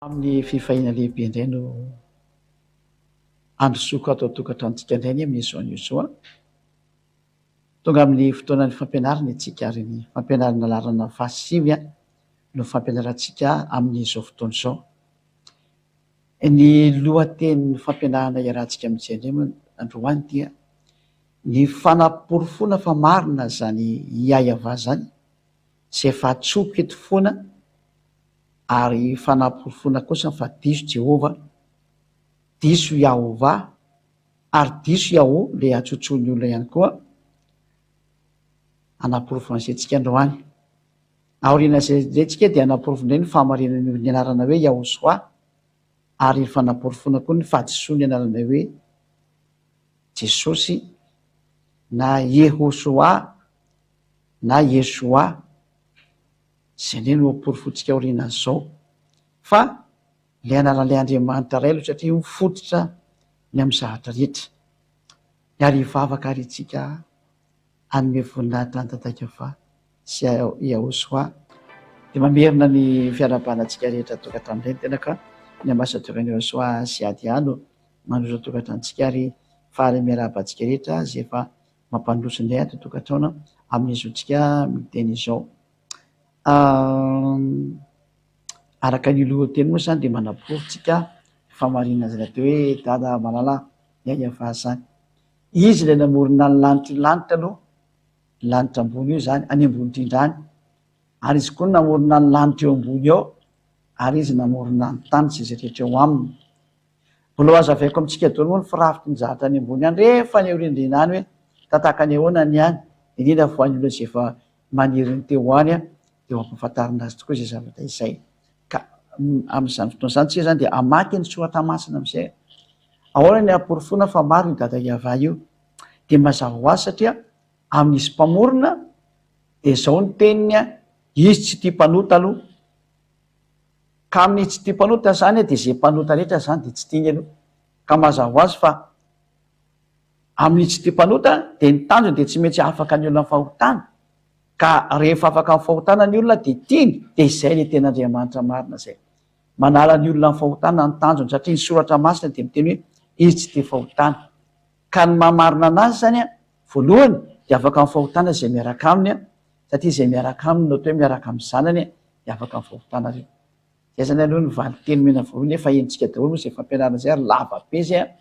Amin'ny fifahina lehibe indray no androsoako atao tokantranontsika indray ny amin'izao an'izao tonga amin'ny fotoanan'ny fampianarana itsika ary ny fampianarana lalàna fahasivy no fampianarantsika amin'izao fotoana izao. Ny lohatenin'ny fampianarana iarahantsika amin'izay indray moa androany dia ny fanamporofoana fa marina zany iayava zany sy efa atsoka eto foana ary fanamporofoana kosa fa diso Jehova, diso Yahovah ary diso Yahoo le atsotsoan'ny olona ihany koa anaporofo an'izay androany. Aoriana zay tsika dia anaporofo indray ny fahamarinana ny anarana hoe Yahosoa ary fanamporofoana koa ny fahadisoana ny anarana hoe Jesosy na Yehosoa na Yesoa. Zay indray no aporofontsika aoriana zao fa le anaran'ilay Andriamanitra iray aloha satria mifototra ny amin'ny zavatra rehetra. Ary hivavaka ary itsika hanome voninahitra an-tantaika fa sy Yahosoa dia mamerina ny fiarahabanantsika rehetra tokantrano indray tena ka ny amasatorany Yahosoa sy ady ano mandroso tokantranontsika ary fahary miarahabantsika rehetra zay efa mampandroso indray ato tokantrano amin'izontsika miteny izao. Araka ny lohateny moa zany dia manaporotsika famarinana zay natao hoe dada malala iayava zany. Izy ilay namorona ny lanitra aloha, lanitra ambony io zany, any ambony indrindrany, ary izy koa namorona ny lanitra eo ambony eo, ary izy namorona ny tany sy izay rehetra eo aminy. Mbola hazavaiko amintsika daholo moa ny firafitry ny zavatra any ambony any rehefa ny aoriana any hoe tataka ny ahoana ny any, indrindra fa ny olona izay efa maniry ny teo any dia mampahafantarina azy tokoa izay zavatra izay. Ka amin'izany fotoana izany tsika zany dia hamaky ny soratra masina amin'izay. Ahoana ny aporofona fa maro ny dada Iavah io dia mazava ho azy satria amin'izy mpamorona dia izao ny teniny izy tsy tia mpanota aloha. Ka amin'izy tsy tia mpanota zany dia izay mpanota rehetra zany dia tsy tiany aloha. Ka mazava ho azy fa amin'izy tsy tia mpanota dia ny tanjony dia tsy maintsy afaka ny olona fahotana. Ka rehefa afaka amin'ny fahotana ny olona dia tiany, dia izay ilay ten'Andriamanitra marina zay. Manala ny olona amin'ny fahotana ny tanjony satria ny soratra masina dia miteny hoe izy tsy tia fahotana. Ka ny mahamarina anazy zany voalohany dia afaka amin'ny fahotana izay miaraka aminy satria izay miaraka aminy no atao hoe miaraka amin'ny zanany dia afaka amin'ny fahotana reo. Izay zany aloha ny valiteny mena voalohany efa henontsika daholo izay fampianarana izay ary lava be izay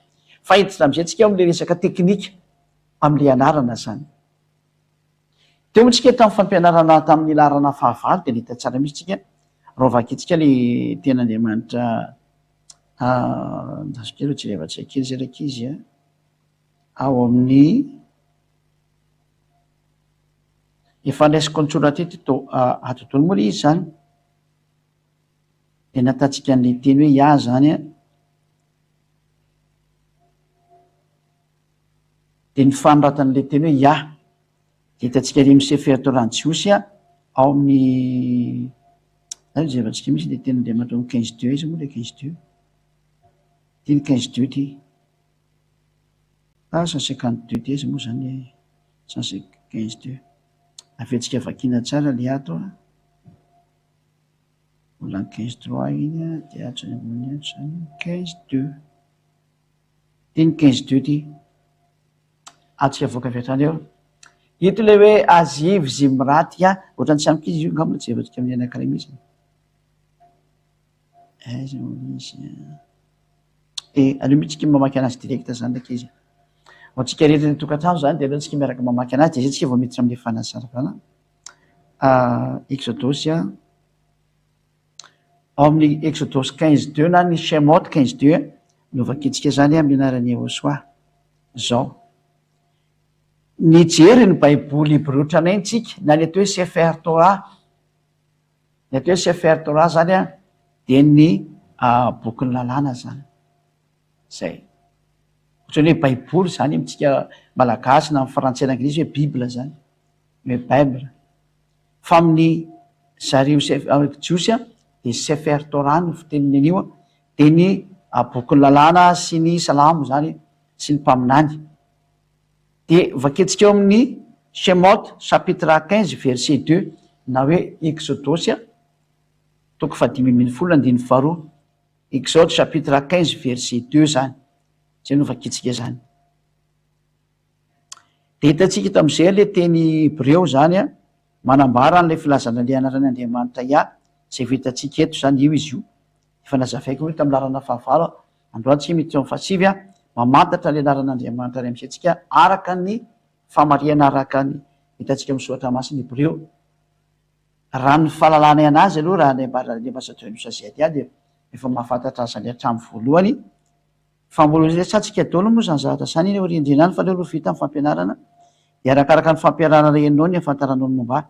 fa hiditra amin'izay tsika amin'ilay resaka teknika amin'ilay anarana zany. Teo moa tsika tamin'ny fampianarana tamin'ny ilarana fahavalo dia nahita tsara mihitsy tsika raha vakintsika ilay ten'Andriamanitra ndasokely tsy rehefa-tsy kely zay raiky izy ao amin'ny efa andraisiko ny soratra eto atontolo moa izy zany dia nataontsika an'ilay teny hoe ia zany dia ny fanoratan'ilay teny hoe ia dia hitantsika ilay Sefer Torah Jiosy ao amin'ny jevantsika misy dia ten'Andriamanitra ao amin'ny 15:2 izy moa ilay 15:2 ty ny 15:2 ty 152 ty izy moa zany 115:2 afetsika vakina tsara ilay ato mbola ny 15:3 iny dia atsony ambony zany 15:2 ty ny 15:2 ty atsika voaka avy hatrany eo. Ito ilay hoe Aziv Zimraty ohatrany tsy amikizy io ngamba tsy jevantsika amin'ny anankiray mihitsy. Aleo mihitsika mamaky anazy direkta zany ndraiky izy. Antsika rehetra ny tokantrano zany dia aleo antsika miaraka mamaky anazy dia izay tsika vao miditra amin'ilay fanazarana. Exodosy ao amin'ny Exodosy 15:2 na ny Shemot 15:2 no vakintsika zany amin'ny anaran'ny Yahosoa zao. Nijery ny baiboly Hébreu tranaintsika na ny atao hoe Sefer Torah. Ny atao hoe Sefer Torah zany dia ny bokin'ny lalàna zany. Zay. Ohatrany hoe baiboly zany amintsika malagasy na amin'ny frantsay na anglisy hoe Bible zany. Hoe Bible. Fa amin'ny zareo Jiosy dia Sefer Torah no fiteniny an'io dia ny bokin'ny lalàna sy ny salamo zany sy ny mpaminany. Dia vakentsika eo amin'ny Shemot chapitre 15 verset 2 na hoe Exodosy toko 5:12 andiny faharoa Exode chapitre 15 verset 2 zany zay novakitsika zany. De hitantsika tam'izay le teny Hébreo zany a manambara an'lay filazana le anarany Andriamanitra zay vitantsika eto zany io izy io efa nazavaiko hoe tamin'ny larana fahavalo androantsika mety eo amin'ny fahasivy a mamantatra le laran'Andriamanitra ray am'izay araka ny famariana araka ny hitantsika misoratra masiny Hébreo. Raha ny fahalalana anazy aloha raha le masatranosa de efa mahafantatra azy le hatramin'ny voalohany fa mbola resatsika daholo moa zany zavatra zany iny rindrina any fa le aloha vita amin'ny fampianarana de arakaraka ny fampianarana renao ny afantaranao ny momba.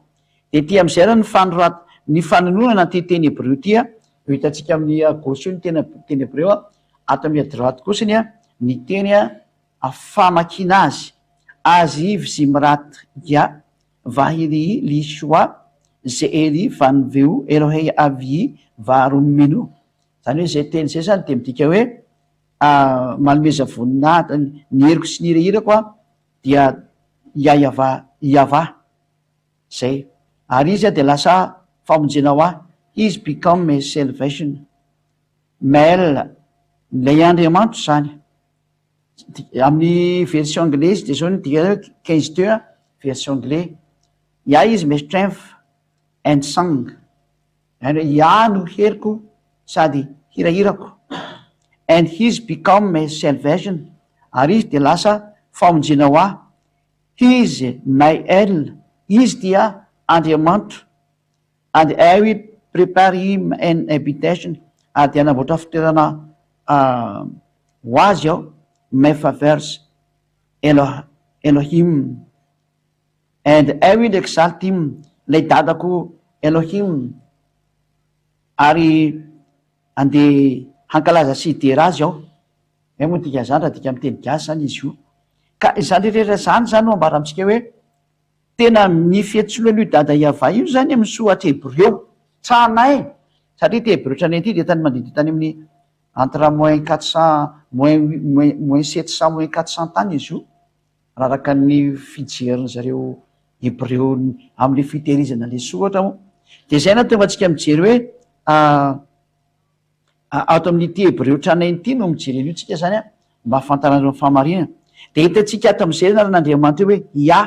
De ty am'izay ara ny fanononana ty teny Hébreo ty a eo hitantsika amin'ny gauche io ny teny Hébreo ato amin'ny droite kosiny a ny teny a famakina azy vzimrat ya vahiri lishoa zeeri vanveu elohei avi varumino. Zany hoe zay teny zay zany de midika hoe malomeza voninahitra ny heriko sy ny irehirako a dia iava zay ary izy a de lasa famonjena ho is become a salvation mail lay Andriamanitra zany. Amin'ny version anglaise de zao ny dika 15:2 version anglais ia is my strength and song ary ia no heriko sady hirahirako and his become my salvation ary izy de lasa famonjena ho his my el izy dia Andriamanitra and I will prepare him an habitation ary de anamboatra fitoerana ho azy ao my favors Elohim and I will exalt him lay dadako Elohim ary ande hankalaza sy idera azy ao moa dika zany raha dika miteny gasy zany izy io ka izany rehetra zany zany no ambara amitsika hoe tena ny fihetsololo io dada iava io zany amin'ny soatra Hébreo tranay satria ty Hébreo tranay ty de tany mandidi tany amin'ny entre moins 400 moins 700 moins 400 tany izy io raha raka ny fijeriny zareo Hébreo am'le fitehirizana le soratra mo de zay na tonga atsika mijery hoe ato amin'ity Hébreo tranay ity no mijery an'io tsika zany mba afantaran'ireo famarina de hitatsika ato am'izay naran'Andriamanitra hoe ia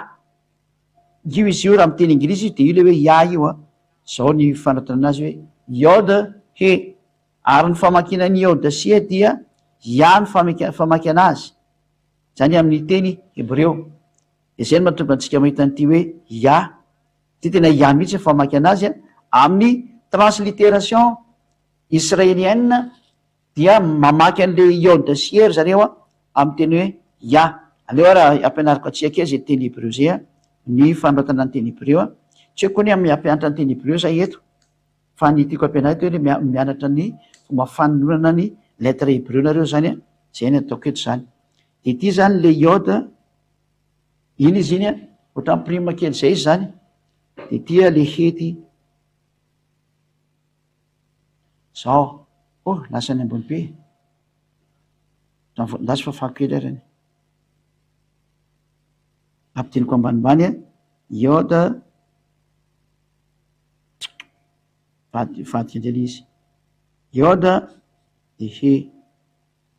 io izy io raha miteny anglisy izy de io le hoe ia io zao ny fanatrana azy hoe iode he ary ny famakina ny iode sia dia ia ny famakina azy zany amin'ny teny Hébreo. De zay no mahatonga antsika mahita an'ity hoe ia ty tena ia mihitsy famakina azy amin'ny transliteration israélienne dia mamaky an'le iode sier zareo amin'ny teny hoe ia. Aleo raha ampianariko atsika zay teny Hébreo zay ny fanratana ny teny Hébreo tsy haiko ny amin'ny ampianatra ny teny Hébreo zay eto fa ny tiako ampianary to hoe mianatra ny fomba fanononana ny lettre Hébreo nareo zany zay ny ataoko eto zany. De ty zany le iode iny izy iny ohatra prime kely zay izy zany de ty le hety zao lasa ny ambony be ndasy fafako kely arany ampitiniko ambanimbany iode vadika andrely izy iode de he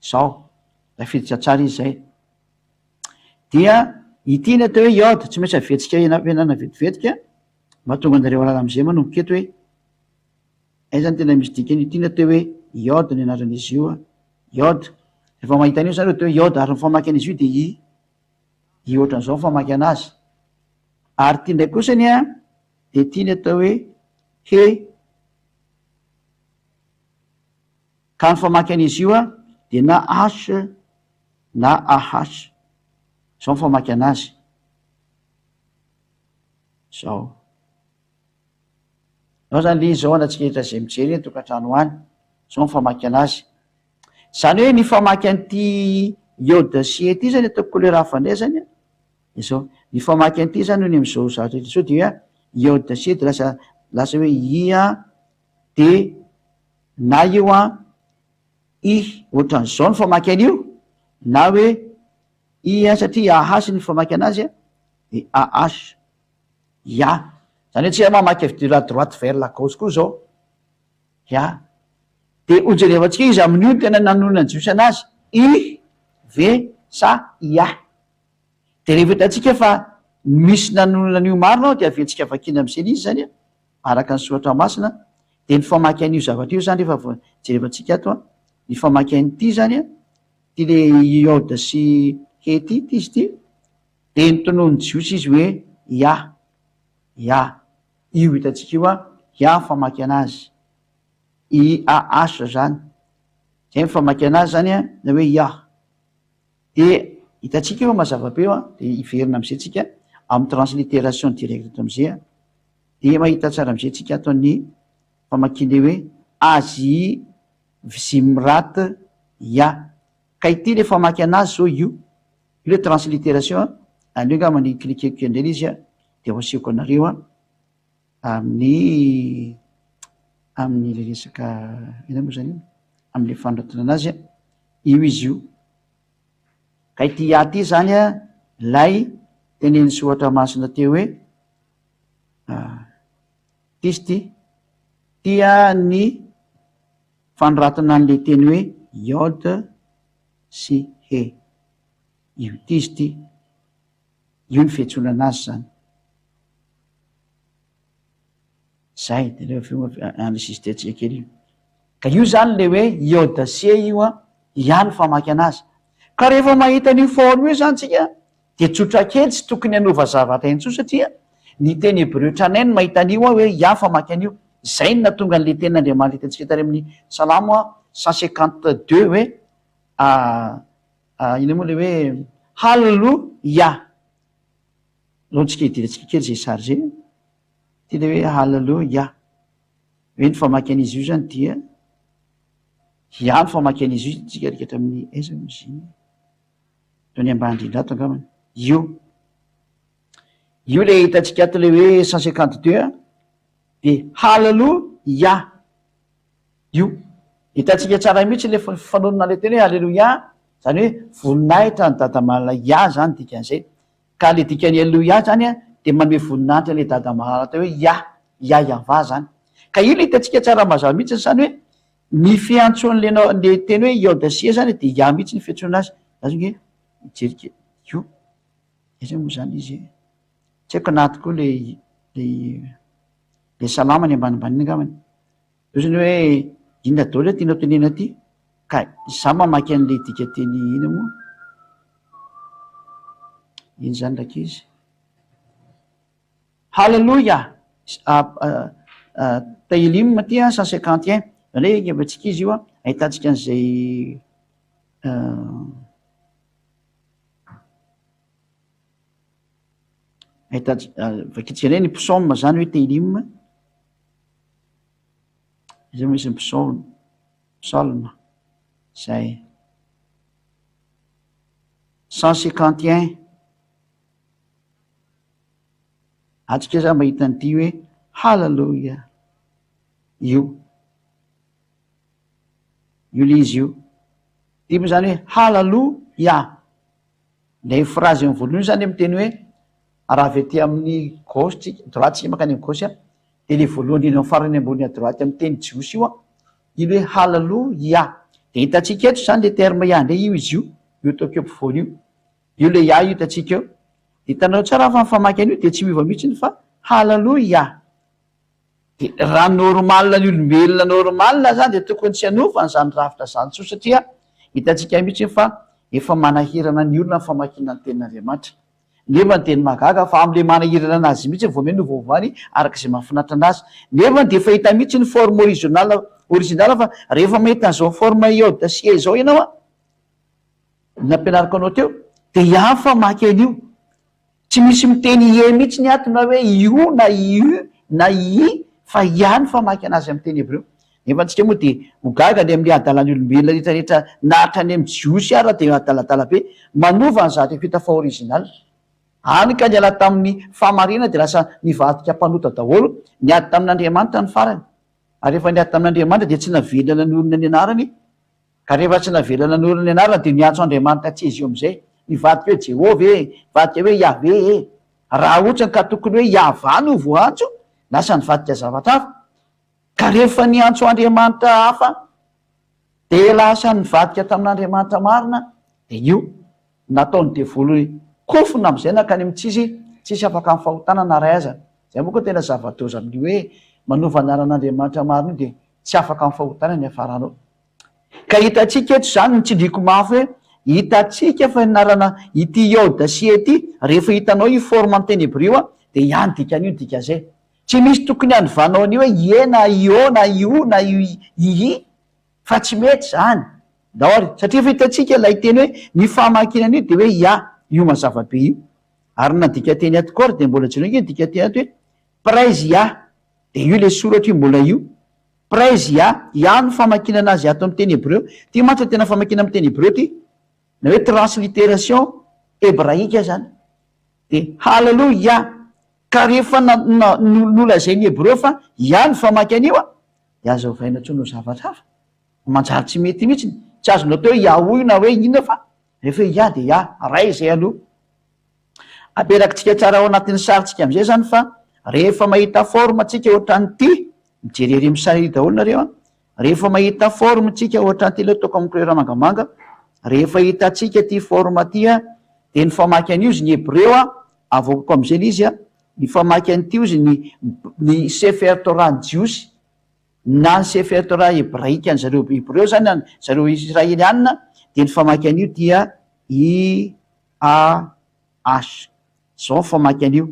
zao lafiditra tsara izy zay dia ity ny atao hoe iode tsy maintsy avetsika fianana vetivetika mba tonga andareo alala am'izay manomboka eto hoe ay zany tena misy dikany ity ny atao hoe iode ny anaran'izy io iode rehefa mahita an'io zany atao hoe iode ary nyfamaky an'izy io de i ohatran'izao famaky anazy ary ty ndray kosany de ty ny atao hoe he ka ny famaky an'izy io de na h na ah zao mifamaky anazy zao zany le zao anatsika etra zay mijery tokantrano any zao mifamaky anazy zany hoe ny famaky an'ity iode sie ty zany ataoko couleur hafa ndray zany zao ny famaky an'ity zany ny am'izao zavatra etra zao de iode sie de lasa hoe ia de na io i ohatran'izao ny famaky an'io na hoe i satria ahasy ny famaky anazy de ah ia zany hoe tsy mamaky avy de la droite vers la gauche koa zao ia de hojerevantsika izy amin'io tena nanonana jiosy anazy i ve sa ia de rehefa hitantsika fa misy nanonanan'io maronao de aventsika vakina am'zany izy zany a araka ny soratra masina de ny famaky an'io zavatra io zany rehefa jerevantsika ato a ny famaky an'ity zany a ty le iode sy hety ty izy ty de nytonony jiosy izy hoe ia io hitantsika io a ia famaky anazy i asa zany zay mifamaky anazy zany a na hoe ia de hitantsika io mazava-peo a de iverina am'izay tsika amin'ny translittération direct ato am'izay a de mahita tsara am'izay tsika ato ny famakile hoe azy zimrat ia ka ity le famaky anazy zao io le translittération anio nga many klikeko indray izy a de ho asiako anareo a amin'ny le resaka ina moa zany io am'le fanoratana anazy a io izy io ka ity ia ty zany a lay teneny sohatra masina teo hoe ty izy ty tia ny fanoratana an'le teny hoe iode sy he io ty izy ty io ny fiantsona anazy zany zay de leanlesisitentsika kely io ka io zany le hoe iode sy io a ihany famaky anazy ka rehefa mahita n'io forme io zany tsika de tsotra kely tsy tokony hanova zavatra intso satria ny teny hebreu tranainy mahita an'io a hoe ia famaky an'io zay ny natonga an'le ten'andriamanitra hitantsika tary amin'ny salamo a 152 hoe ina moa le hoe halleluia loatsika hidirantsika kely zay sary zay ty le hoe halleluia hoe ny famaky an'izy io zany dia ia ny famaky an'izy io tsika rikatra amin'ny aiza moziny to ny ambandrindra ato angamany io le hitantsika ato le hoe 152 a de halleluia io hitantsika tsara mihitsy le fanonona le teny hoe halleluia zany hoe voninahitra ny dadamalala ia zany dikan'izay ka le dikany alleluia zany a de manome voninahitra le dadamalala teo hoe iava zany ka io le hitantsika tsara mazava mihitsy zany hoe ny fiantson'le teny hoe iode zany de ia mihitsy ny fiantsona azy zany hoe mijerika io iza moa zany izy tsy haiko anaty koa le salama ny ambanimbaniny angamany eo zany hoe inona daoly a tianao tenena ty ka za mamaky an'le dika teny ina moa iny zany raka izy halleluia tailim ty a 151 zany hoe evatsika izy io a ahitantsika an'izay vakitsika ndray ny psaume zany hoe tailim zay misy ny psalme zay 151 atsika za mahita nyity hoe halleluia io le izy io ty moa zany hoe halleluia lay phrase amy voalohany zany amiteny hoe raha avy aty amin'ny gauche tsika droite tsika makany amy gauche a de le voalohany iny farany ambony a droite amy teny jiosy io a iny hoe halleluia de hitatsika eto zany le terme ia ndray io izy io ataoko eo ampovoany io le ia io hitatsika eo de hitanao tsara fa mifamaky an'io de tsy miova mihitsy ny fa halleluia de raha normal ny olombelona normal zany de tokony tsy hanova n'zany rafitra zany tso satria hitatsika mihitsy fa efa manahirana ny olona famakina ny tenin'andriamanitra nefa ny teny magaga fa am'le manahirana anazy mihitsy voameny no vaovany arak'izay mahafinatra anazy nefa de fahita mihitsy ny forme original fa rehefa mahita n'zao forme iode sy zao ianao a nampianariko anao teo de ia famaky an'io tsy misy miteny e mihitsy ny atona hoe io na iu na i fa ihany famaky anazy amy teny hebreo nefa antsika moa de hogaga ny am'le adalany olombelona rehetrarehetra nahatrany amy jiosy ara de adaladala be manova ny zatra fita fa original any ka ny ala tamin'ny famarina de lasa nivadika mpanota daholo niady tamin'andriamanitra ny farany ary rehefa niady tamin'andriamanitra de tsy navelana ny olona ny anarany ka rehefa tsy navelana ny olona ny anarany de niantso andriamanitra tsy izy io am'izay nivadika hoe jehova vadika hoe iave raha ohatrany ka tokony hoe iava no voantso lasa nivadika zavatra hafa ka rehefa niantso andriamanitra hafa de lasa nyvadika tamin'andriamanitra marina de io nataony devolo kofona am'izay nakany tsisy afaka amin'ny fahotana na ray aza. Zay moa koa tena zava-doza amin'ny hoe manova anaran'andriamanitra marina io de tsy afaka amin'ny fahotana ny afaranao. Ka hitatsika eto zany nitsindriko mafy hoe hitatsika fa narana ity Iôdasia ity rehefa hitanao io forme amin'ny teny hébreu de ihany dikan'io dika zay. Tsy misy tokony andovanao an'io hoe ie na io na io na i fa tsy mety zany daoly satria fa hitatsika lay teny hoe ny fahamakinan'io de hoe io mazavabe io ary na dika teny atokor de mbola jereo dika teny ato hoe praise de io le soratra io mbola io praise no famakinana azy ato amin'ny teny hébreu ty matra tena famakina amin'ny teny hébreu ty na hoe transliteration hébraïque zany de halleluja. Ka rehefa nolazainy hébreu fa no famaky an'io de aza ovaina tsony ho zavatra hafa manjary tsy mety mihitsiny tsy azonao teo yaoy na hoe inona fa rehefa de ray zay aloha aperakitsika tsara ao anatin'ny saritsika am'izay zany fa rehefa mahita forme tsika ohatran'ity mijerery misary daholo nareo rehefa mahita forme tsika ohatran'ity le ataoko amin'ny couleur mangamanga rehefa hitatsika ty forme ty de ny famaky an'io zy ny hébreu avoakako am'izay l izy ny famaky an'ity ozy ny sefer torah ny jiosy na ny sefer torah hébraïque any zareo hébreu zany zareo israelianina de ny famaky an'io dia IAH zao famaky an'io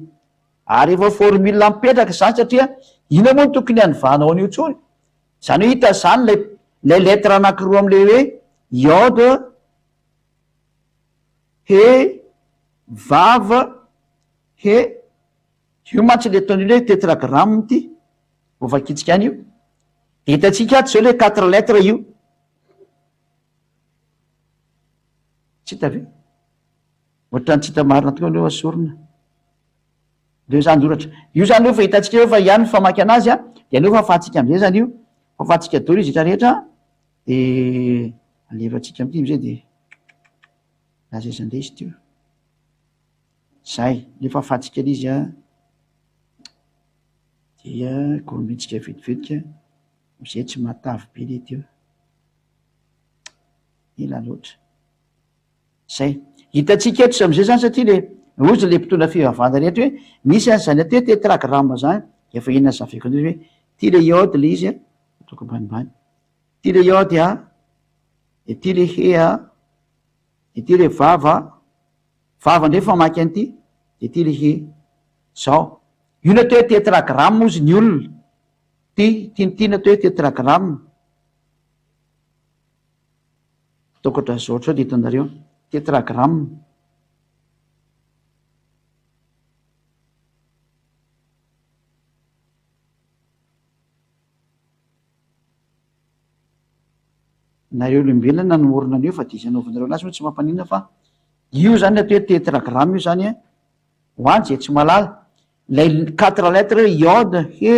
ary efa formule mipetraka zany satria ina moa ny tokony anyvanao an'io tsony zany hoe hita zany lay lettre anakiroa am'le hoe iode he vava he io mantsy le ataon'io hoe tetragramme ty ovakitsika any io de hitatsika ato zao le 4 lettres io tsy hita ve ohatrany tsy hita marina tokoa leo asorina le zany doratra io zany io fa hitatsika eo fa ihany famaky anazy de aneo fa fahatsika am'izay zany io fafatsika dolo izy rehetrarehetra de alevatsika am'ty am'izay de lazezan'le izy tyo zay le fahafatsika l'izy dia goromitsika vetivetika am'izay tsy matavy be le teo ila loatra zay hitatsika eto am'izay zany satria le ozy le mpitondra fivavahana rehetra hoe misy zany aty tetragramme zany efa inona zaveko andreo hoe ty le iode le izy ataoko ambanimbany ty le iode de ty le he de ty le vava ndray famaky an'ity de ty le he zao io na atao hoe tetragramme ozy ny olona ty na atao hoe tetragramme ataoko ohatran' zao ohatra de hitanareo tetragramme nareo olombelona nomorona an'io fa dizy anaovanareo anazy moa tsy mampanina fa io zany atao hoe tetragramme io zany hoany zay tsy malala lay 4 lettres iode he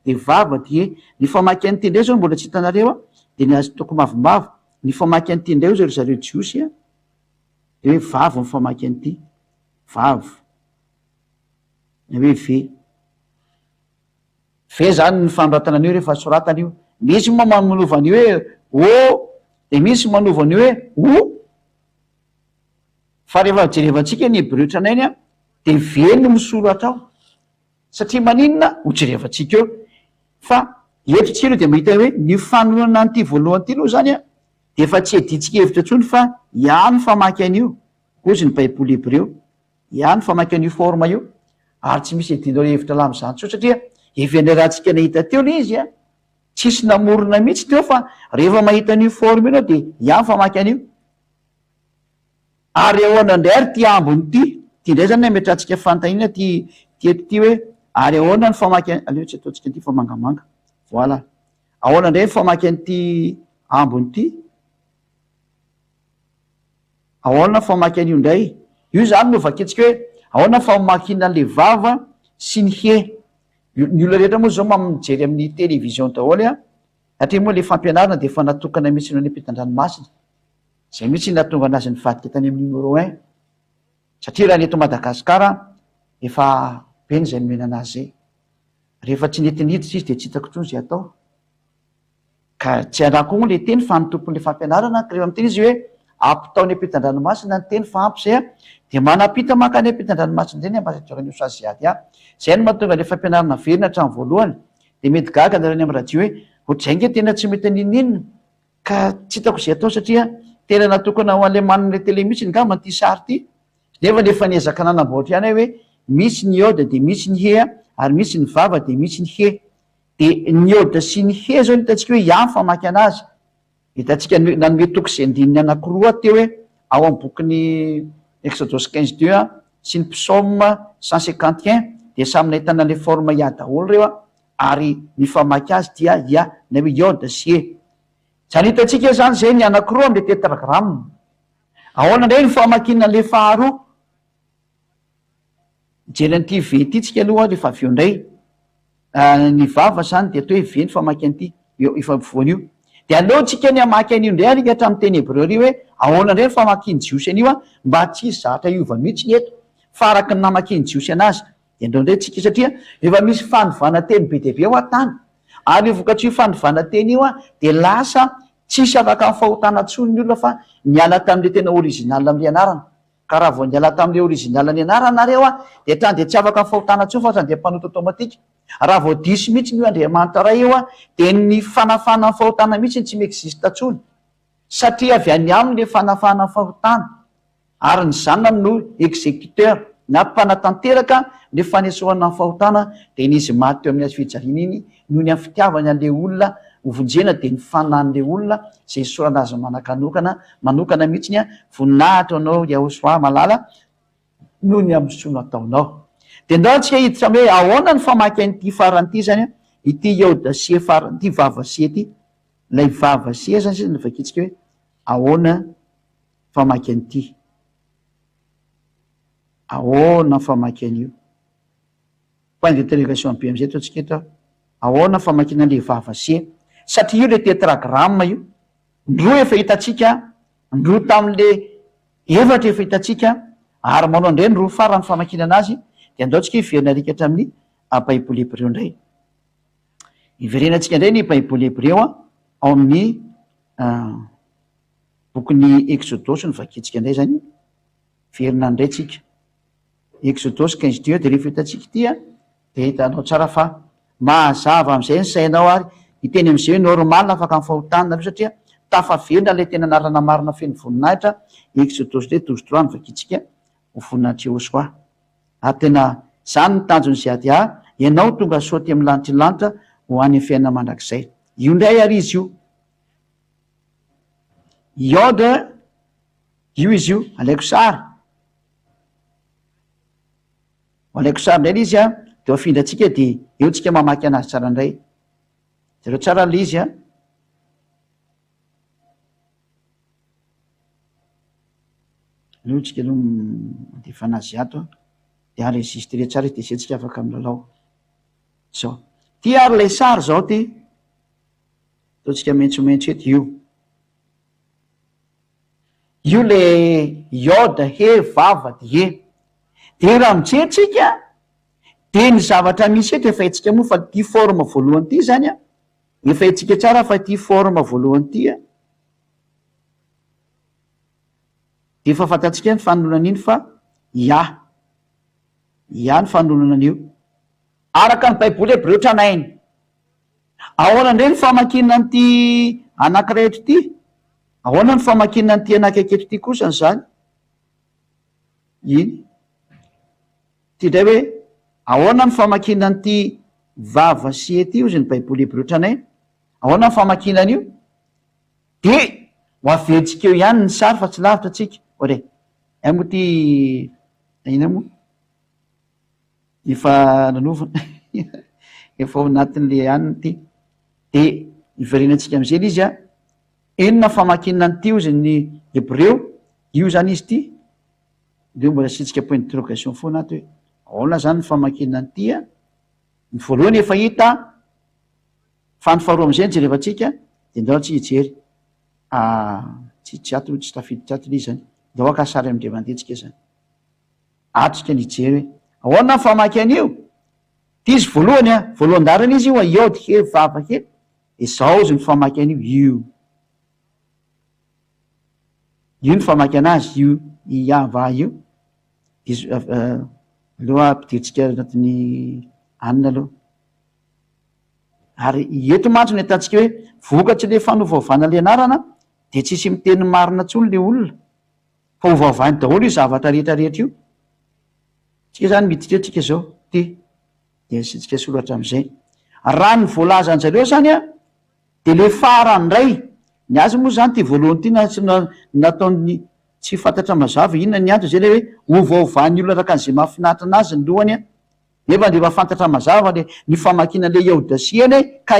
de vava de he ny famaky an'ity ndray zao mbola tsy hitanareo de ny azo toko mavomavo ny famaky an'ity ndray o zay ry zareo jiosy de hoe vavo ny famaky an'ity vavo na hoe ve zany ny fanoratana an'io rehefa soratana io misy moa manova an'io hoe o de misy manova an'io hoe o fa rehefa jerevantsika ny hébreu tranainy de ve no misoratra ao satria maninona hojerevantsika eo fa eto tsiro de mahita hoe ny fanonana an'ity voalohany ty loha zany de efa tsy editsika hevitra ntsony fa ihany famaky an'io ozy ny baiboly hébreu ihany famaky an'io forme io ary tsy misy edinao hevitra lam'zany tso satria evenerahantsika nahita teo le izy tsisy namorona mihitsy teo fa rehefa mahita an'io forme inao de ihany famaky an'io ary ahoana ndray ary ty ambony ty ndray zany ametrahantsika fantanina ty eto ty hoe ary ahoana ny famaky aleo tsy ataontsika ty fa mangamanga voila ahoana ndray ny famaky an'ty ambony ty ahoana famaky an'io ndray io zany no vaketsika hoe ahoana famakina an'le vava sy ny he ny olona rehetra moa zao mamijery amin'ny télévision daholy satria moa le fampianarana de efa natokana mihitsy no any ampitan-dranomasina zay mihitsy natonga anazy nyvadika tany amin'ny numéro 1 satria raha ny eto Madagasikara efa beny zay nomena anazy zay rehefa tsy netiniditra izy de tsy hitako tsony zay atao ka tsy arako moa le teny fa ny tompon'le fampianarana ka reo am'teny izy hoe ampitaony ampitan-dranomasina ny teny fa ampy zay a de manapita maka ny ampitan-dranomasina zany ambasatrakany sazy ady a zay no mahatonga le fampianarana verina hatrany voalohany de mety gaga nareny amy radio hoe ohatrzay nge tena tsy mety aninninona ka tsy hitako zay atao satria tena natokana ho an'le manan'le tele mihitsy ngamba ty sary ty nefa lefa niezaka nanamboatra ihany hoe misy ny oda de misy ny he a ary misy ny vava de misy ny he de ny oda sy ny he zao nitatsika hoe ihany famaky anazy hitatsika nanome toko sy andininy anakiroa teo hoe ao am bokyny exodus 15:2 a sy ny psaume 151 de samy nahitana le forme ia daholo reo a ary ny famaky azy dia ia na hoe oda sy he zany hitatsika zany zay ny anakiroa amle tetragramme ahoana ndray ny famakina le faharoa jeren'ity ve ty tsika aloha lefa aveo ndray ny vava zany de atao hoe ve ny famaky an'ity ifavoan'io de aleotsika ny amaky an'io ndray arika hatramy teny hebreo ry hoe ahoana ndray ny famakiny jiosy an'io a mba tsy zatra iova mihitsy ny eto fa araky ny namakiny jiosy anazy de ndreo ndray tsika satria efa misy fandovana teny be debe ao an-tany ary vokatry io fandovana teny io a de lasa tsisy afaka ny fahotana tsony ny olona fa niala tam'le tena original am'le anarana ka raha vao niala tam'le original ny anarana nareo a de trany de tsy afaka ny fahotana tsony fa trany de mpanota automatika raha vao diso mihitsy ny andriamanitra ray io a de ny fanafana ny fahotana mihitsy ny tsy miexista tsony satria avy any aminy fanafana ny fahotana ary ny zanany no exécuteur na mpanatanteraka le fanesoana ny fahotana de nizy maty teo amin'ny azy fijariana iny noho ny am'ny fitiavany an'le olona hovonjena de ny fanan'le olona zay soranazy manokana mihitsiny a voninahitra anao iahosoa malala noho ny am'ny sono ataonao de ndao tsika hiditra amy hoe ahoana ny famaky an'ity faran'ity zany a ity odasie faran'ity vavasie ty lay vavasie zany siny vakitsika hoe ahoana famaky an'ity ahoana famaky an'io point d'interrogation be am'zay ataotsika eto ahoana famakina le vavasie satria io le tetragramme io ndroa efa hitatsika ndroa tam'le efatra efa hitatsika ary manao ndray ndroa farany famakina anazy de andaotsika hiverina arika hatramin'ny baiboly hebreo ndray iverenatsika ndray ny baiboly hebreo a ao amin'ny bokyny exodus ny vakitsika ndray zany verina ndray tsika exodus 15:2 de rehefa hitatsika tya de hitanao tsara fa mahazava am'izay ny sainao ary hiteny am'izay hoe normal afaka nyfahotana aloha satria tafaverina le tena anarana marina feny voninahitra exodus le 12:3 ny vakitsika ho voninahitra eosoa ary tena zany ny tanjony zay ady ianao tonga saoty amy lanitry ho any fiaina mandrakizay io ndray ary izy io iode io izy io alaiko sary alaiko sary ndray le izy a de afindratsika de eo tsika mamaky anazy tsara ndray zareo tsara le izy a eo tsika aloha mandefa anazy ato de enregistre tsara de zay tsika afaka amlalao zao ty ary lay sary zao ty ataotsika maintsomaintso eto io le iode he vava de raha mijeritsika de ny zavatra misy eto efa hitsika moa fa ty forme voalohany ty zany a efa hitsika tsara fa ty forme voalohany ty a de efa fantatsika ny fanonan'iny fa ia ny fanonanan'io araka ny baiboly hebreo tranainy ahoana ndray ny famakina n'ty anakiray eto ty ahoana ny famakina n'ty anakaiky eto ty kosany zany iny ty ndray hoe ahoana ny famakina n'ty vava sie ty io zy ny baiboly hebreo tranainy ahoana ny famakinan'io de ho averitsika eo ihany ny sary fa tsy lavitra atsika ore mo ty ina moa efa nanovana efa ao anatin'le aniny ty de iverenatsika am'zay l izy a enona famakina n'ty io zy ny hebreo io zany izy ty de mbola asitsika point d'interrogation foana ato hoe aona zany ny famakina n'ty a ny voalohany efa hita fa ny faharoa am'izay ny jerevatsika de ndao tsy hijery tsy ato tsy tafiditsy ato le izy zany de oaka sary amindre mandetsika zany atsika nijery hoe ahoana ny famaky an'io ty izy voalohany a voalohan-darana izy io a iode he vava he izao zy ny famaky an'io io ny famaky anazy io iava io aloha ampidirintsika anatin'ny anina aloha ary eto mantsy ny atantsika hoe vokatry le fanovaovana le anarana de tsisy miteny marina ntsony le olona fa hovaovany daholo io zavatra rehetrarehetra io tsika zany miditretrika zao ty de sitsika soratra am'izay raha ny voalazany zareo zany a de le farandray ny azy moa zany ty voalohany ty nataony tsy fantatra mazava inona ny anto zay le hoe hovaovan'ny olona araka an'izay mahafinaritra anazy ny lohany a nefa de mafantatra mazava le ny famakina le iaodasiany ka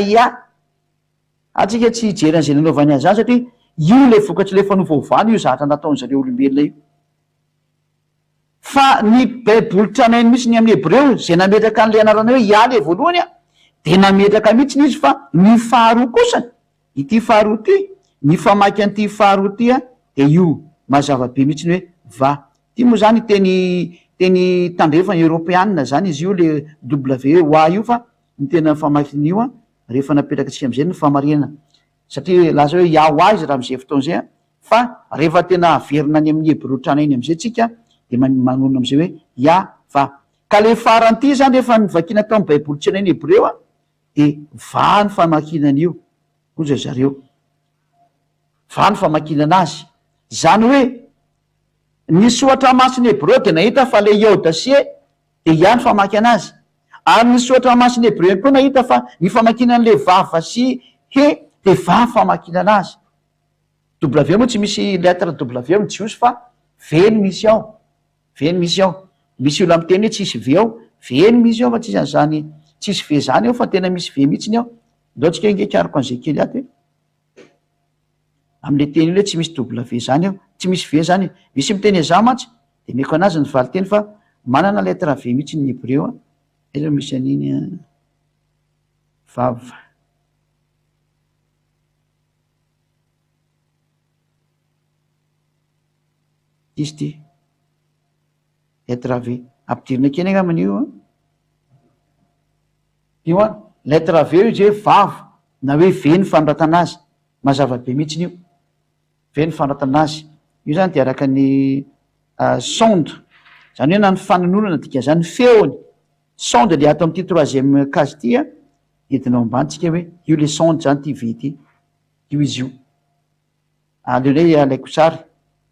atsika tsy hijery an'izay nanaovany azy zany satria io le vokatry le fanovaovany io zatra nataony zareo olombelona io fa ny baiboly tranainy mihitsy ny amin'ny hebreo zay nametraka an'le anarana hoe ialy voalohany a de nametraka mihitsy izy fa ny faharoa kosany ity faharoa ty ny famaky an'ity faharoa ty a de io mazavabe mihitsy ny hoe va ty moa zany teny tandrefany eropeanina zany izy io le WOA io fa ny tena famakiny io a rehefa napetraka atsika am'izay ny famarinana satria laza hoe iahoa izy raha am'izay fotoana zay a fa rehefa tena averina any amin'ny hebreo tranainy am'izay tsika de manona am'izay hoe va ka le faran'ity zany rehefa nyvakina tao amy baiboly tsenainy hebreo a de va ny famakinan'io oza zareo va ny famakinana azy zany hoe ny soatra masiny hebreo de nahita fa le iaodasie de ia ny famaky anazy ary ny soatra masiny hebreo koa nahita fa ny famakinan'le vava sy he de va famakinana azy moa tsy misy lettre w amy jiosy fa veny misy ao veny misy ao misy olo amy teny hoe tsisy ve ao veny misy ao fa tsisy an'zany tsisy ve zany ao fa tena misy ve mihitsiny ao ndaotsika ingekariko an'izay kely aty am'le teny io hoe tsy misy w zany ao tsy misy ve zany misy miteny za mantsy de meko anazy ny vali teny fa manana lettre ve mihitsy ny hebreo a zao misy an'iny vava izy ty lettre v ampidirina keny angambany io a lettre v io zay vava na hoe ve ny fanoratana azy mazavabe mihitsiny io ve ny fanoratana azy io zany de araka ny sonde zany hoe na ny fanononana dika zany feony sonde le ato am'ty troisième case ty a entinao ambanitsika hoe io le sonde zany ty ve ty io izy io aleony hoe alaiko sary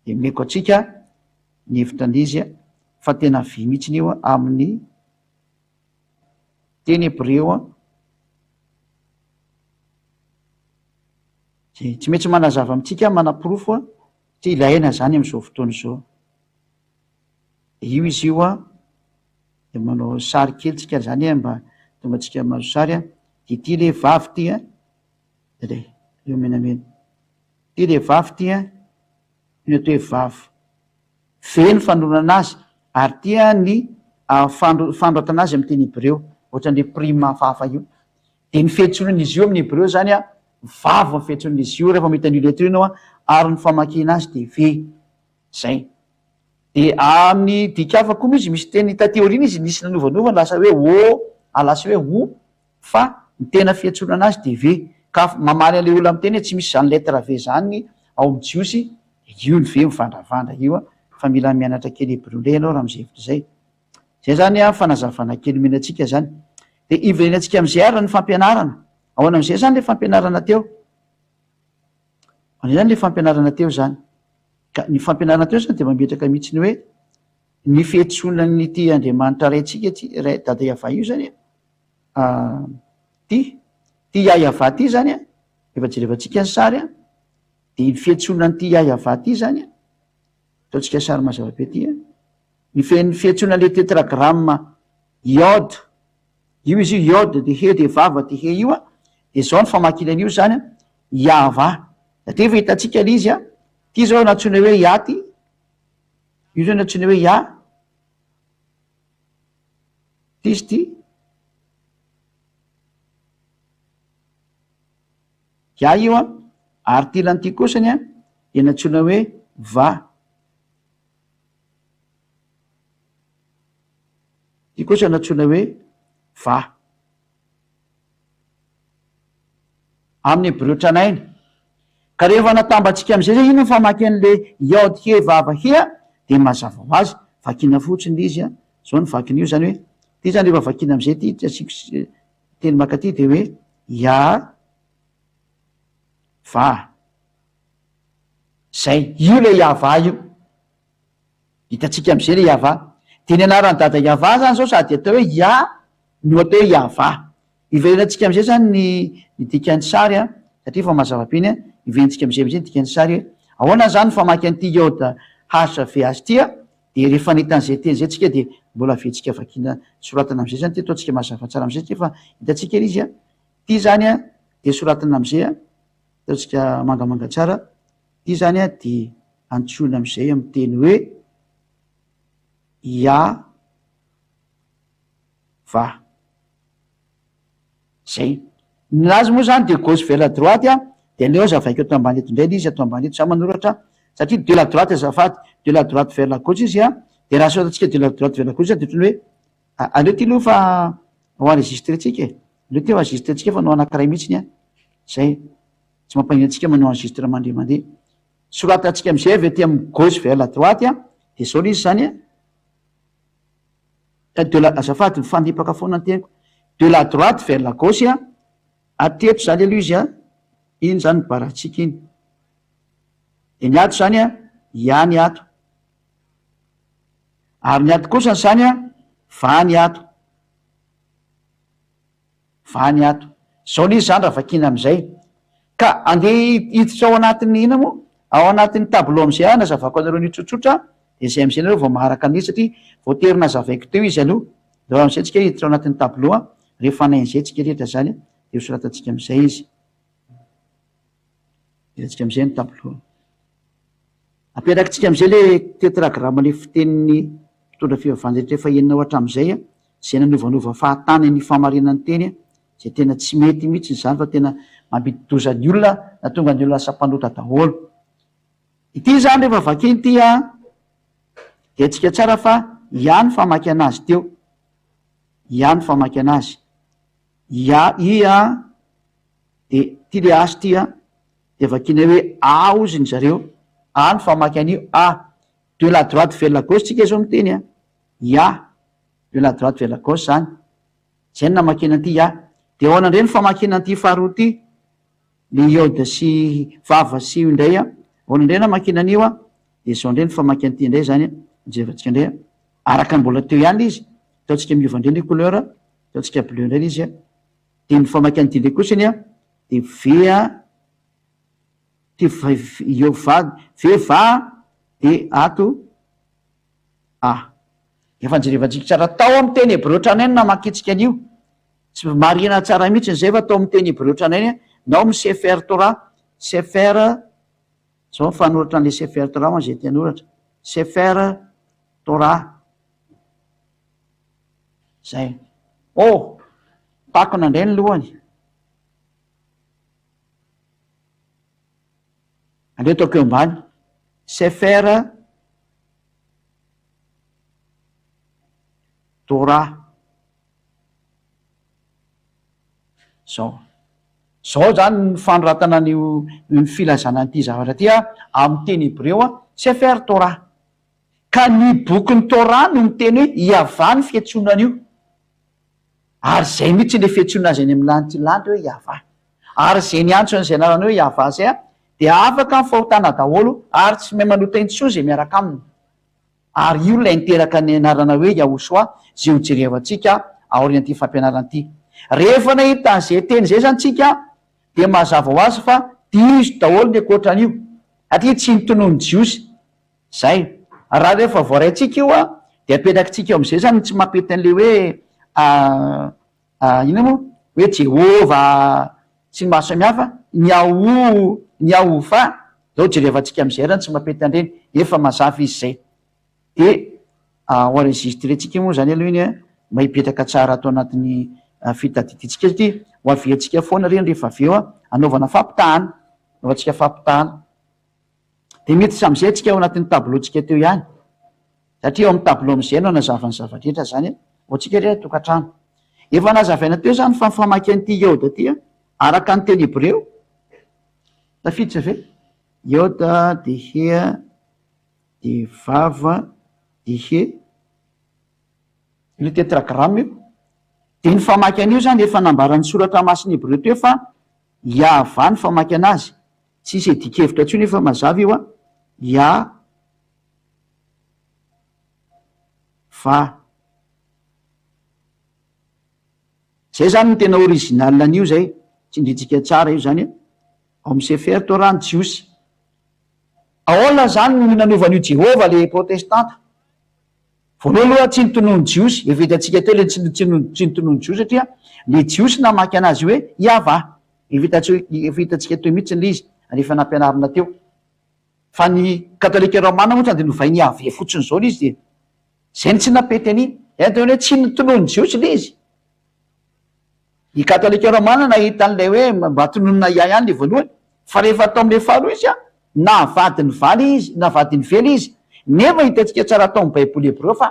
de meko atsika ny hevitra an'izy a fa tena vy mihitsiny io a amin'ny teny hebreo a zay tsy maintsy manazava amitsika manapirofo a tsy ilaina zany am'izao fotoana zao de io izy io a de manao sary kelytsika zany mba tonga atsika mazo sary a de ty le vavy ty a de io menamena ty le vavy ty a io atao hoe vavy ve ny fanoronana azy ary tia ny fandroatana azy amy teny hebreo ohatran'le prima fafa io de ny fihetsonan'izy io amin'ny hebreo zany a vava ny fihetsonan'izy io rehefa mahita an'io letra io anao a ary ny famakina azy de ve zay de amin'ny dikafa koa moa izy misy teny tateorina izy nisy nanovanovana lasa hoe lasa hoe o fa ny tena fihetsonana azy de ve ka mamaly an'le olo amy teny hoe tsy misy zany lettre ve zany ao amy jiosy io ny ve mivandravandra io a fa mila mianatra kely hebreo ndray ianao raha am'izay hevitra zay zany a fanazavana kely menatsika zany de iverenantsika am'izay ary ny fampianarana ahoana am'izay zany le fampianarana teo zany le fampianarana teo zany ka ny fampianarana teo zany de mametraka mihitsy ny hoe ny fihetsonany ty andriamanitra raitsika ray dada iava io zany ty iaiava ty zany a efa jerevantsika ny sary a de ny fihetsonany ty iaiava ty zany a ataotsika sary mazavabe ty a ny fihetsonan'le tetragramme iode io izy io iode de he de vava de he io a de zao ny famakinan'io zany a iava satria efa hitatsika le izy a ty zao natsona hoe ia ty io zao natsona hoe ia ty izy ty ia io a ary ty ilany ty kosany a de natsona hoe va ty kosa natsona hoe va amin'ny hebreo tranainy. Ka rehefa natambatsika am'izay zay ino ny famaky an'le iod he vava hea de mazava ho azy vakina fotsiny izy a zao ny vakin'io zany hoe ty zany rehefa vakina am'izay ty asiko teny maka ty de hoe ya va zay io le iava io hitatsika am'izay le iava de ny anarany dada iava zany zao sady atao hoe ia no atao hoe iava iverenatsika am'izay zany ny dikany sary a satria fa mazava-piny a iventsika am'izay am'izay dikany sary hoe ahoana zany famaky an'ity iode hv azy tya de rehefa nitan'izay teny zay tsika de mbola vetsika vakina soratana am'izay zany ty ataotsika mazava tsara am'izay ty fa hitatsika izy a ty zany a de soratana am'izay a ataotsika mangamanga tsara ty zany a de antsoina am'izay amy teny hoe ia va zay nazy moa zany de gauche vers la droite a de aleo zavaiko ato ambany eto indray izy ato ambany eto sa manoratra satria de la droite azafady de la droite vers la gauche izy a de raha soratantsika de la droite vers la gauche de otrany hoe aleo ty aloha fa ho enregistretsika e aleo ty ho enregistretsika fa no anankiray mihitsiny a zay tsy mampagnino atsika manao enregistre mandeha soratatsika am'izay avy aty amy gauche vers la droite a de zao le izy zany a de la azafady mifandipaka foana ny teniko de la droite vers la gauche a ateto zany aloha izy a iny zany baratsika iny de ny ato zany a ia ny ato ary ny ato kosany zany a va ny ato zao le izy zany raha vakina am'izay ka andeha hiditra ao anatin'ny ina moa ao anatin'ny tableau am'izay a nazavako anareo ny tsotsotra de zay am'izay nareo vao maharaka an'izy satria voaterina zavaiko teo izy aloha de raha am'izay tsika hiditra ao anatin'ny tableau a rehefa nain'izay tsika rehetra zany a de hosoratatsika am'izay izy iratsika am'izay ny tableau ampiarakintsika am'izay le tetragrama le fiteniny mpitondra fivavahana rehefa enina ohatra am'izay a zay nanovanova fahatany ny famarinany teny a zay tena tsy mety mihitsy zany fa tena mampididozany olona na tonga ny olona sampanota daholo ity zany rehefa vakiny ty a de atsika tsara fa ihany famaky anazy teo ihany famaky anazy ia de ty le asy ty a de vakina hoe a oziny zareo a ny famaky an'io a de la droite vers la gauche tsika zao miteny a ia de la droite vers la gauche zany zay ny namakina an'ity ia de ao anandray ny famakina an'ity faharoa ty le iode sy vava sy io indray a ao anandray namakina an'io a de zao indray ny famaky an'ity indray zany jevatsika indray a araka mbola teo ihany le izy ataotsika miova indray ny couleur ataotsika bleu indray le izy a de ny famaky an'ity ndray kosany a de vea ty io va ve va de ato efa njerevantsika tsara tao amy teny hebreo tranainy namakitsika an'io tsy marina tsara mihitsy zay fa atao amy teny hebreo tranainy nao amy sefer tora sefer zao fanoratra an'le sefer tora moa zay tianoratra sefer tora zay pakona indray ny lohany aleo ataoko eo ambany sefer tora zao zany ny fanoratana ny filazana n'ity zavatra ty a amy teny hebreo a sefer tora ka ny bokyny tora no miteny hoe iava ny fiatsonan'io ary zay mihitsy le fiatsona azy any amy lanitry hoe iava ary zay ny antso an'izay anarany hoe iava zay a de afaka ny fahotana daholo ary tsy mahay manota intso zay miaraka aminy ary io lay niteraka ny anarana hoe iahosoa zay ho jerevantsika aorian'ity fampianaran'ity rehefa nahita an'izay teny zay zany tsika de mazava ho azy fa dizo daholo ny akoatran'io atria tsy nitonony jiosy zay raha rehefa voaraintsika io a de apetakitsika eo am'izay zany tsy mampety an'le hoe ina moa hoe jehova tsy maro samihafa ny ahova zao jerevantsika am'izay rany tsy mampety an'ireny efa mazava izy zay de ho enregistretsika moa zany aloha iny a mahipetaka tsara atao anatin'ny fitadiditsika satria ho aviantsika foana reny rehefa aveo a anaovana fampitahana anaovantsika fampitahana de mety sam'izay tsika ao anatin'ny tableautsika teo ihany satria eo amy tableau am'izay no anazavany zavadrehetra zany ho atsika re tokantrano efa nazavaina teo zany fa mifamaky an'ity iode ty a araka ny teny hebreo tafiditra ve iota de hea de vava de he le tetragramme io de ny famaky an'io zany efa nambaran'ny soratra masiny hebreo teo fa iava ny famaky anazy tsisy edikevitra tsony efa mazava io a va zay zany ny tena original an'io zay tsy indritsika tsara io zany ao amin'ny sefer torany jiosy aola zany ny nanovan'io jehova le protestanta voaloha aloha tsy nytonoany jiosy evitatsika teo le tsy nytonoany jiosy satria le jiosy namaky anazy hoe iava evitatsika teo mihitsy le izy rehefa nampianarina teo fa ny katolika romana moa zany de novainy ave fotsiny zao le izy de zay ny tsy napety an'iny tena hoe tsy nytonoany jiosy le izy ny katolika romana nahita an'lay hoe mba tononona iay any le voalohany fa rehefa atao am'le faro izy a navadiny valy izy navadiny vely izy nefa hitatsika tsara atao amin'ny baiboly hebreo fa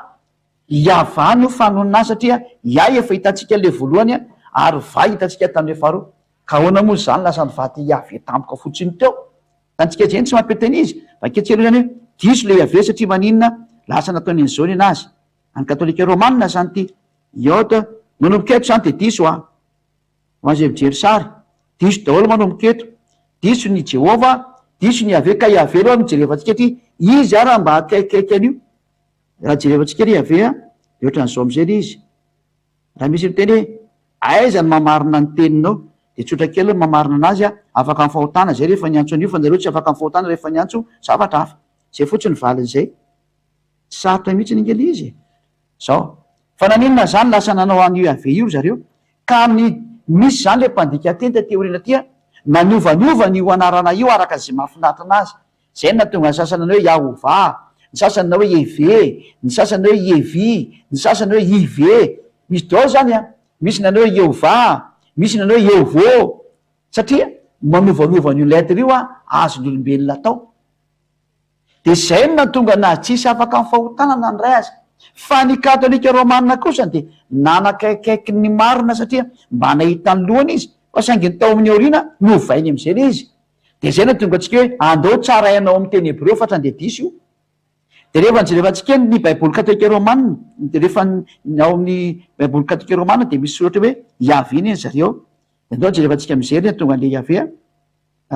iavany io fanonona azy satria iay efa hitatsika le voalohany a ary va hitatsika tam'le faharoa ka ahoana moa zany lasa nivady iave tampoka fotsiny teo tantsika zeny tsy mampetany izy vaketselo zany hoe diso le iave satria maninona lasa nataony an'izao ny anazy any katolika romanina zany ty iota manomboka eto zany de diso a hoazy mijery sary diso daholo manomboka eto diso ny jehova diso ny ave ka iave loha mijerevantsika ty izy araha mba akaikaiky an'io raha jerevantsika ry ave a de ohatran'izao am'izay le izy raha misy ny teny hoe aiza ny mamarina ny teninao de tsotra kely ny mamarina anazy a afaka amin'ny fahotana zay rehefa niantso an'io fa nareo tsy afaka amin'ny fahotana rehefa niantso zavatra hafa zay fotsiny valin'izay sarotra mihitsy ny ingely izy zao fa naninona zany lasa nanao an'io ave io zareo ka ny misy zany le mpandika teny ta teorina tya naniovaniova io anarana io araka zay mahafinaritra anazy zay na tonga ny sasany ana hoe yahova ny sasany na hoe eve ny sasany hoe evi ny sasany hoe ive misy dao zany a misy nanao hoe yehova misy nanao hoe evo satria manovanovan'io lettre io a azon'olombelona atao de zay no natonga nazy tsisy afaka amin'ny fahotanana nyray azy fa ny katolika romanina kosany de nanakaikaiky ny marina satria mba nahita ny lohany izy fa sainginy tao amin'ny aorina novainy am'izay le izy de zay no tonga atsika hoe andao tsara ianao amin'ny teny hebreo fa trande diso io de rehefa nijerevantsika ny baiboly katolika romanina de rehefa ao amin'ny baiboly katolika romanina de misy soratra hoe iaviny iny zareo de andao jerevantsika mizery ny tonga an'le iave a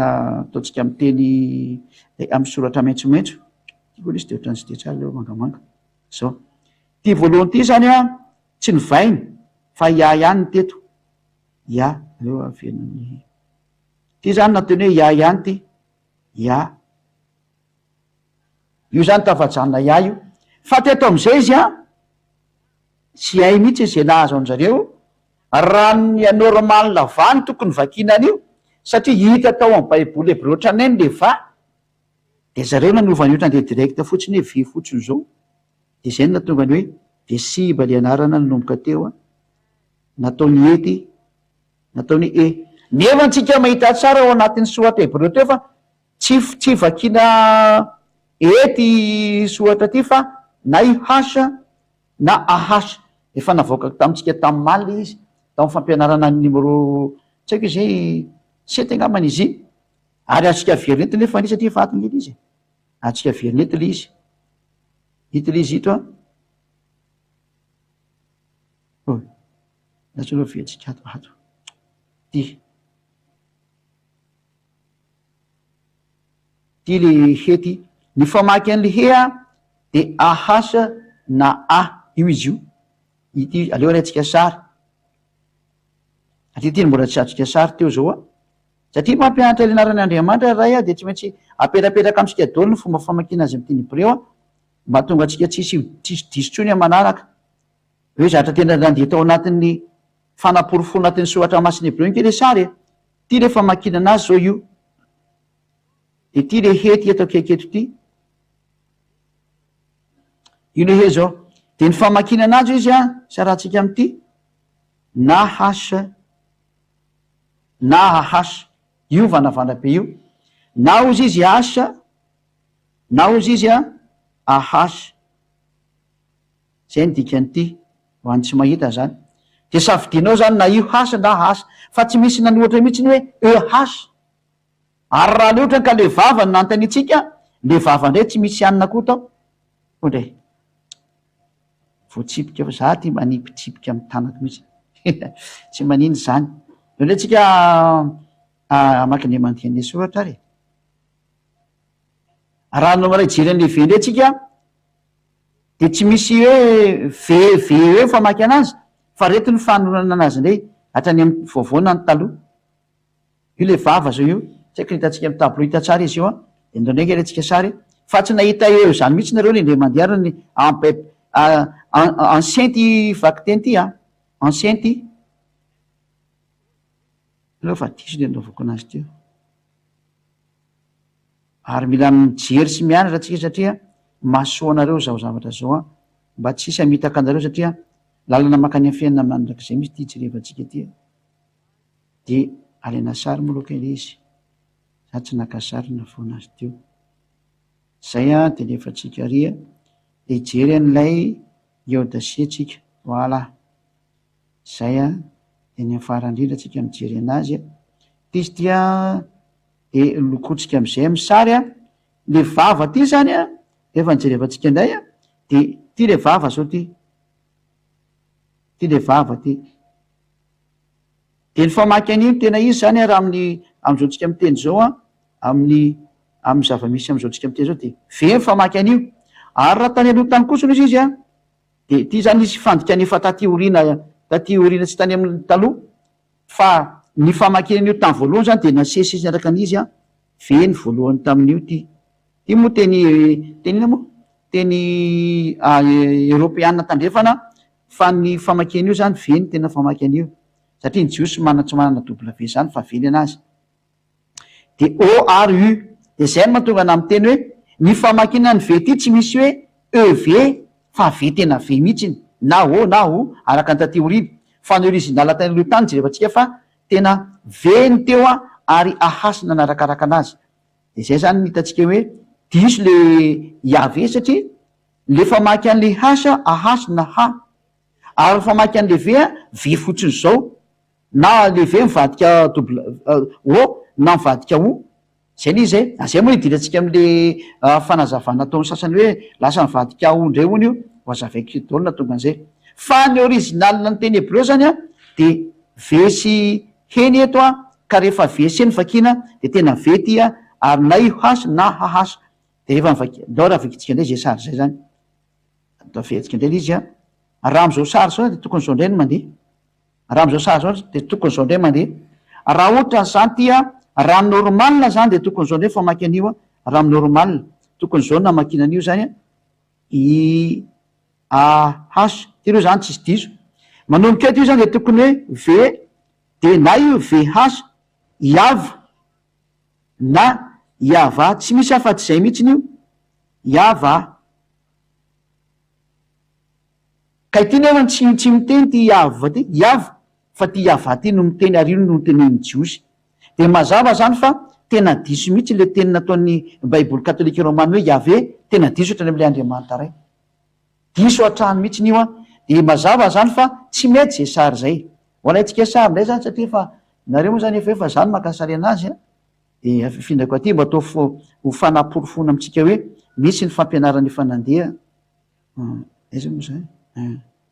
ataontsika amin'ny teny amin'ny soratra maitsomaitso tiko le izy de ohatran'izy de tsara leo mangamanga zao ty voalohany ty zany a tsy novainy fa ia ihany ny teto ia eo avenany ty zany nateny hoe ia ihany ty ia io zany tafajanona ia io fa teto am'izay izy a tsy hay mihitsy zay nahazo an'zareo raha ny anormal lavany tokony vakina an'io satria hita tao amin'ny baiboly hebreo ohatranay le va de zareo nanovany io trande directa fotsiny hoe vy fotsiny zao de zay no natongany hoe de siba le anarana nanomboka teo a nataony ety nataony e nefa ntsika mahita tsara ao anatin'ny soatra hebreo teo fa tsy vakina ety soatra ty fa na ihasa na ahasa efa navoaka tamitsika tamy maly izy tamy fampianarana ny numero tsy haiko izay setengambany izy ary atsika verinety nefa ny satria fatiny ely izy atsika verinety le izy hita le izy ito a natsonao vetsika ato ty le hety ny famaky an'le he a de ahasa na io izy io ity aleo raintsika sary aty ty mbola tsy atsika sary teo zao a satria mampianatra lenarany andriamanitra ray a de tsy maintsy aperaperaka amitsika daolo ny fomba famakina azy am'teny hebreo a mba tonga atsika tsisy disotsony a manaraka hoe zatra tena nandeha tao anatin'ny fanaporofo anatin'ny soatra masiny hebreo iny ke le sary e ty le famakina anazy zao io de ty le hety atao keketo ty io le he zao de ny famakina anazy izy a sarahantsika am'ty na hasa na ahasa io vanavana be io na ozy izy asa na ozy izy a ahasa zay ny dikan'ity ho any tsy mahita zany de savidinao zany na io hasa na hasa fa tsy misy nanohatra mihitsy ny hoe hasa ary raha le ohatra ka le vava no nantanitsika le vava indray tsy misy anina koa tao ondray voatsipika fa za ty manimpitsipika amy tanako mihitsy tsy manino zany eo ndray tsika amaky ne mandian'le soratra ary raha no ray jeren'le ve ndray tsika de tsy misy hoe ve hoe famaky anazy fa reto ny fanonana anazy ndray hatrany amy voavoana ny taloha io le vava zao io tsy haiko hitatsika amy tableau hita tsara izy io de ndao ndraiky arentsika sary fa tsy nahita eo zany mihitsy nareo le ndre mandeharany enceinte vaky teny ty enceinte aloha fa diso le naovako anazy teo ary mila mijery sy mianatra atsika satria mahasoa anareo zao zavatra zao mba tsisy amitaka anareo satria lalana makany amy fiainana mandrak'izay misy ty jerevantsika ty de alena sary moloka ile izy za tsy naka sary na foanazy teo zay de lefatsika ria de ijery an'ilay eodasie tsika voila zay de ny afarandrindra tsika mijery anazy ty izy tia de lokotsika am'izay amy sary le vava ty zany efa nijerevantsika indray de ty le vava zao ty le vava ty de ny famaky an'io tena izy zany raha am'izao tsika miteny zao amy zava-misy am'izao tsika miteny zao de ve ny famaky an'io ary raha tany aloha tany kosony izy izy de ty zany izy fandika nefa taty orina tsy tany amin'ny taloha fa ny famakinan'io tamy voalohany zany de nasesy izy araka an'izy ve ny voalohany tamin'io ty moa teny moa teny européana tandrefana fa ny famaky an'io zany ve ny tena famaky an'io satria ny jiosy tsy manana W zany fa vely anazy de ORU de zay ny mahatonga ana amy teny hoe ny famakina ny ve ty tsy misy hoe EV fa ve tena ve mihitsiny na o araka ny taty oriny fa ny original tany aloha tany jerevantsika fa tena ve ny teo ary ahasina narakaraka anazy de zay zany nitatsika hoe diso le iave satria le famaky an'le hasa ahasina ha ary famaky an'le ve fotsiny zao na le ve mivadika o na mivadika o zay n izy zay moa idirantsika am'le fanazavana taon'ny sasany hoe lasa mivadika o ndray ony io hoazavaiko daolona tonga an'izay fa ny original ny teny hebreo zany de ve sy heny eto ka rehefa ve sy eny vakina de tena ve ty ary na io haso na hahaso de rehefa dao raha vakitsika indray zay sary zay zany atao vetsika indray izy raha am'izao sary zao de tokony zao indray no mandeha raha am'izao sary zao de tokony zao indray mandeha raha ohatra zany ty raha normalna zany de tokony zao indray famaky an'io raha normal tokony zao namakinan'io zany haso tyreo zany tsisy diso manomboka eto io zany de tokony hoe ve de na io ve haso iava na iava tsy misy afa-tsy zay mihitsiny io iava ka ity nefa tsy miteny ty iava ty iava fa ty iava ty no miteny ary io no teneny jiosy de mazava zany fa tena diso mihitsy le teny nataon'ny baiboly katolika romany hoe iave tena diso ohatrany am'le andriamanitra ray diso atrany mihitsiny io de mazava zany fa tsy mety zay sary zay olaitsika sary ndray zany satria fa nareo moa zany efa zany makasary anazy de afifindrako aty mba atao ho fanaporofona amitsika hoe misy ny fampianarany efa nandeha aiza moa zany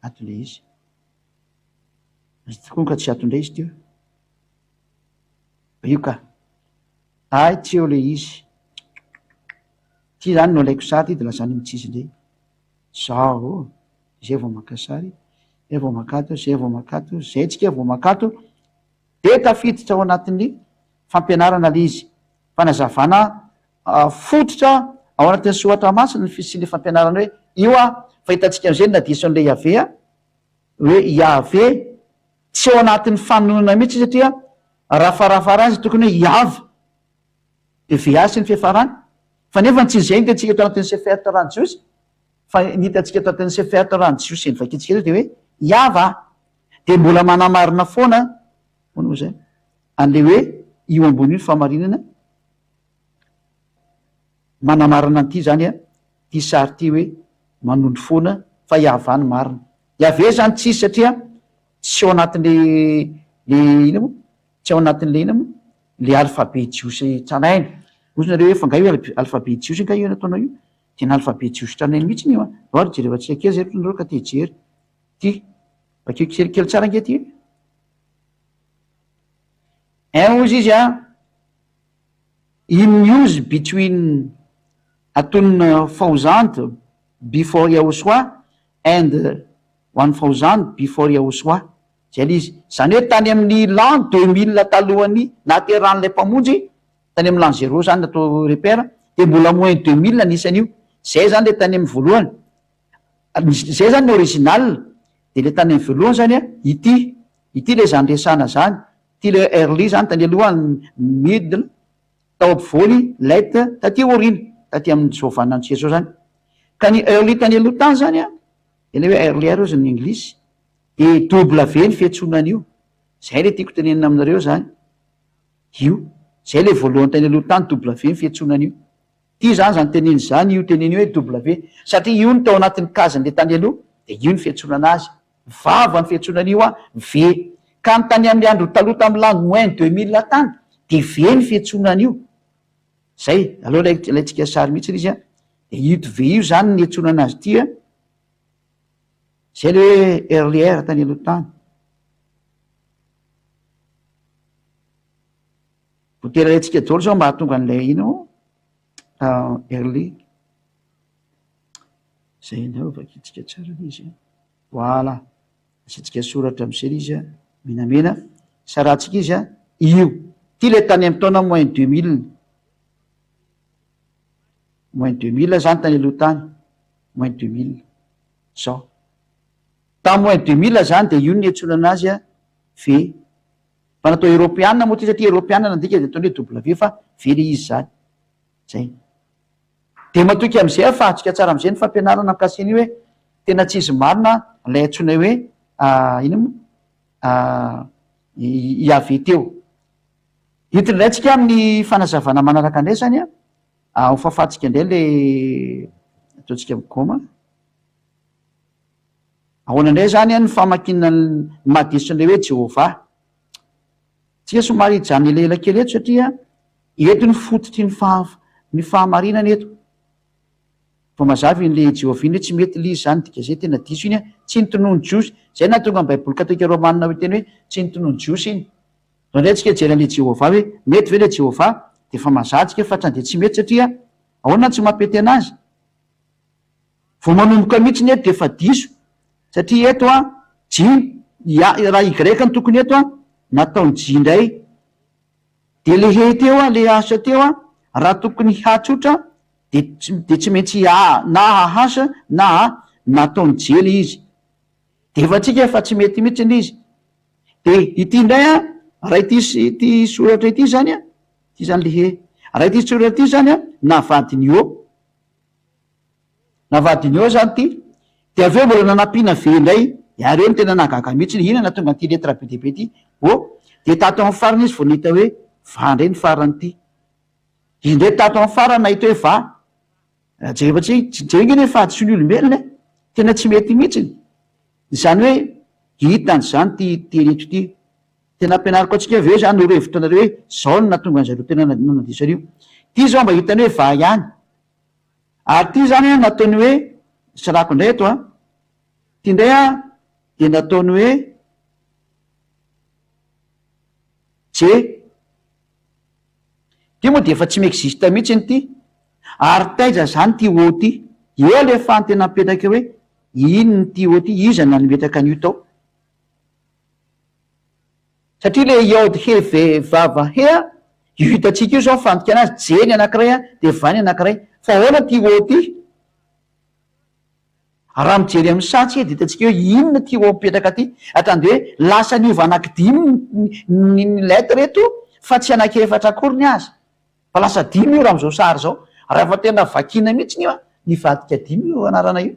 ato le izy tokoa ka tsy atondray izy teo io ka ay tsy eo le izy ty zany no alaiko sary ty de lazany mitsisy ndray zao zay vao makasary zay vao makato zay vao makato zay tsika vao makato de tafiditra ao anatin'ny fampianarana le izy fanazavana fototra ao anatin'ny soatra masina ny sy le fampianarana hoe io fa hitatsika am'zay nadiso an'le iave hoe iave tsy ao anatin'ny fanonana mihitsy satria rafarafara azy tokony hoe iava de ve asy ny fiafarany fa nefa tsy zay nitatsika eto anatin'ny seferte rano jiosy fa nitatsika eto anatin'ny seferte rano jiosy ny vakitsika de hoe iava de mbola manamarina foana hoana moa zay an'le hoe io ambony io ny famarinana manamarina an'ity zany ty sary ty hoe manondro foana fa iavany marina iave zany tsisy satria tsy ao anatin'le ina moa tsy ao anatin'le ina moa le alphabet jiosy tsaraina ozy nareo hoe fa nga io alphabet jiosy ka io nataonao io tena alphabet jiosy tranainy mihitsy io a jerefa tsika kely zay nareo ka tejery ty bakeo kelikely tsara nge ty ozy izy in use between atone thousand before yaosoi and 1000 before yaosoi zay le izy zany hoe tany amin'ny lan 2000 talohany nateran'lay mpamonjy tany amy lan 0 zany natao repère de mbola moins 2000 anisan'io zay zany le tany amy voalohany zay zany ny original de le tany amy voalohany zany ity le zany resana zany ty le early zany tany aloha middle tao ampovoany late taty orina taty amin'ny zovanantsika zao zany ka ny early tany aloha tany zany eny hoe earlier io zany anglisy de w ny fiatsonan'io zay le tiako tenenina aminareo zany io zay le voalohany tany aloha tany w ny fiatsonan'io ty zany zany teneny zany io teneny hoe w satria io ny tao anatin'ny kazan'le tany aloha de io ny fiatsonana azy vava ny fiatsonan'io v ka ny tany amin'ny andro taloha tamy langue moins 2000 tany de v ny fiatsonan'io zay aloha laitsika sary mihitsy izy de ito v io zany ny atsonana azy ty zay le hoe earlier tany aloha tany votera laitsika daolo zao mahatonga an'lay ino early zay ndao vakitsika tsara izy voila asitsika soratra am'zay izy menamena saratsika izy io ty le tany amy taona moins 2000 zany tany aloha tany moins 2000 zao tam moins 2000 zany de io ny atsonana azy v fa natao européanna moa ty satria européanna nandika de ataony hoe w fa v le izy zany zay de matoky am'izay afahantsika tsara am'izay ny fampianarana mikasiny hoe tena tsisy marina lay atsona hoe ino moa iave teo itindray tsika amin'ny fanazavana manaraka andray zany ho fafatsika indray le ataotsika migoma ahoana indray zany ny famakina madison'le hoe jehova tsika somary jany lela kely eto satria eto ny fototry ny fahamarinana eto fa mazavy n'le jehova iny hoe tsy mety le izy zany dika zay tena diso iny tsy nytonono jiosy zay na tonga ny baiboly katolika romanina hoe teny hoe tsy nytonono jiosy iny zao ndray tsika jery an'le jehova hoe mety ve le jehova de fa mazatsika fa trany de tsy mety satria ahoana tsy mampety anazy vo manomboka mihitsy ny eto de fa diso satria eto raha igreka ny tokony eto nataony ji indray de le he teo le asa teo raha tokony hatsotra de tsy maintsy na hahasa na nataony jely izy de fa tsika fa tsy mety mihitsy ny izy de ity indray raha ity soratra ity zany ty zany le he raha ity soratra ity zany navadiny eo zany ty de aveo mbola nanampiana ve indray areo ny tena nagaga mihitsy ny inana tonga ty letra be deabe ty de tato amin'ny farana izy vo nahita hoe va indray ny farany ty izy ndray tato amin'ny farana nahita hoe va jerefa tsjengeny hoe fahadisy ny olombelona tena tsy mety mihitsiny zany hoe hitany zany ty tereto ty tena ampianariko atsika aveo zany norevitra anareo hoe zao no natonga an'zareo tena nanadisan'io ty zao mba hitany hoe va ihany ary ty zany nataony hoe sarako indray eto ty indray de nataony hoe je ty moa de efa tsy miexista mihitsy ny ty ary taiza zany ty o ty eo le fany tena mipetraka hoe ino ny ty o ty iza na nimetraka an'io tao satria le iode he ve vava hea io hitatsika io zao fantika anazy jeny anankiray de vany anankiray fa ahoana ty o ty raha mijery amin'ny satsika de hitatsika hoe inona ty o mipetraka ty atrany de hoe lasa niova anankidimy ny letre reto fa tsy anankefatra akoriny azy fa lasa dimy io raha am'izao sary zao raha fa tena vakina mihitsy ny nivadika dimy io anarana io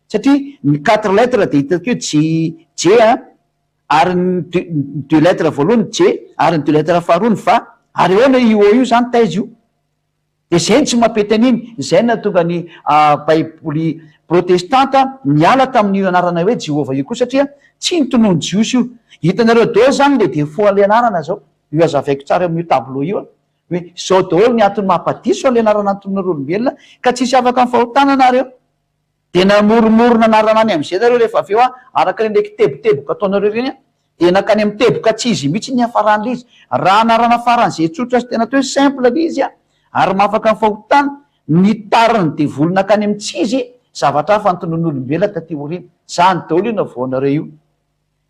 satria ny 4 lettre de hitako hoe je ary ny 2 lettre voalohany je ary ny 2 lettre faharoany va ary eoana io zany taiza io de zay ny tsy mampety an'iny zay na tonga ny baiboly protestanta miala tamin'io anarana hoe jehova io koa satria tsy nytonono jiosy io hitanareo deo zany le defo ale anarana zao io azavaiko tsara amin'io tableau io hoe zao daholo ny antony mampadiso le anarana anton'olombelona ka tsisy afaka amin'ny fahotana nareo de namoromorona anarana any am'izay nareo rehefa avy eo araka reny ndraiky teboteboka ataonareo reny de nakany amin'ny teboka tsy izy mihitsy ny afaran'le izy raha anarana faran'izay tsotra sy tena atao hoe simple le izy ary mahafaka amin'ny fahotana ny tariny de volona akany amin'ny tsy izy zavatra hafa anton'olombelona taty orina zany daholo io navaonareo io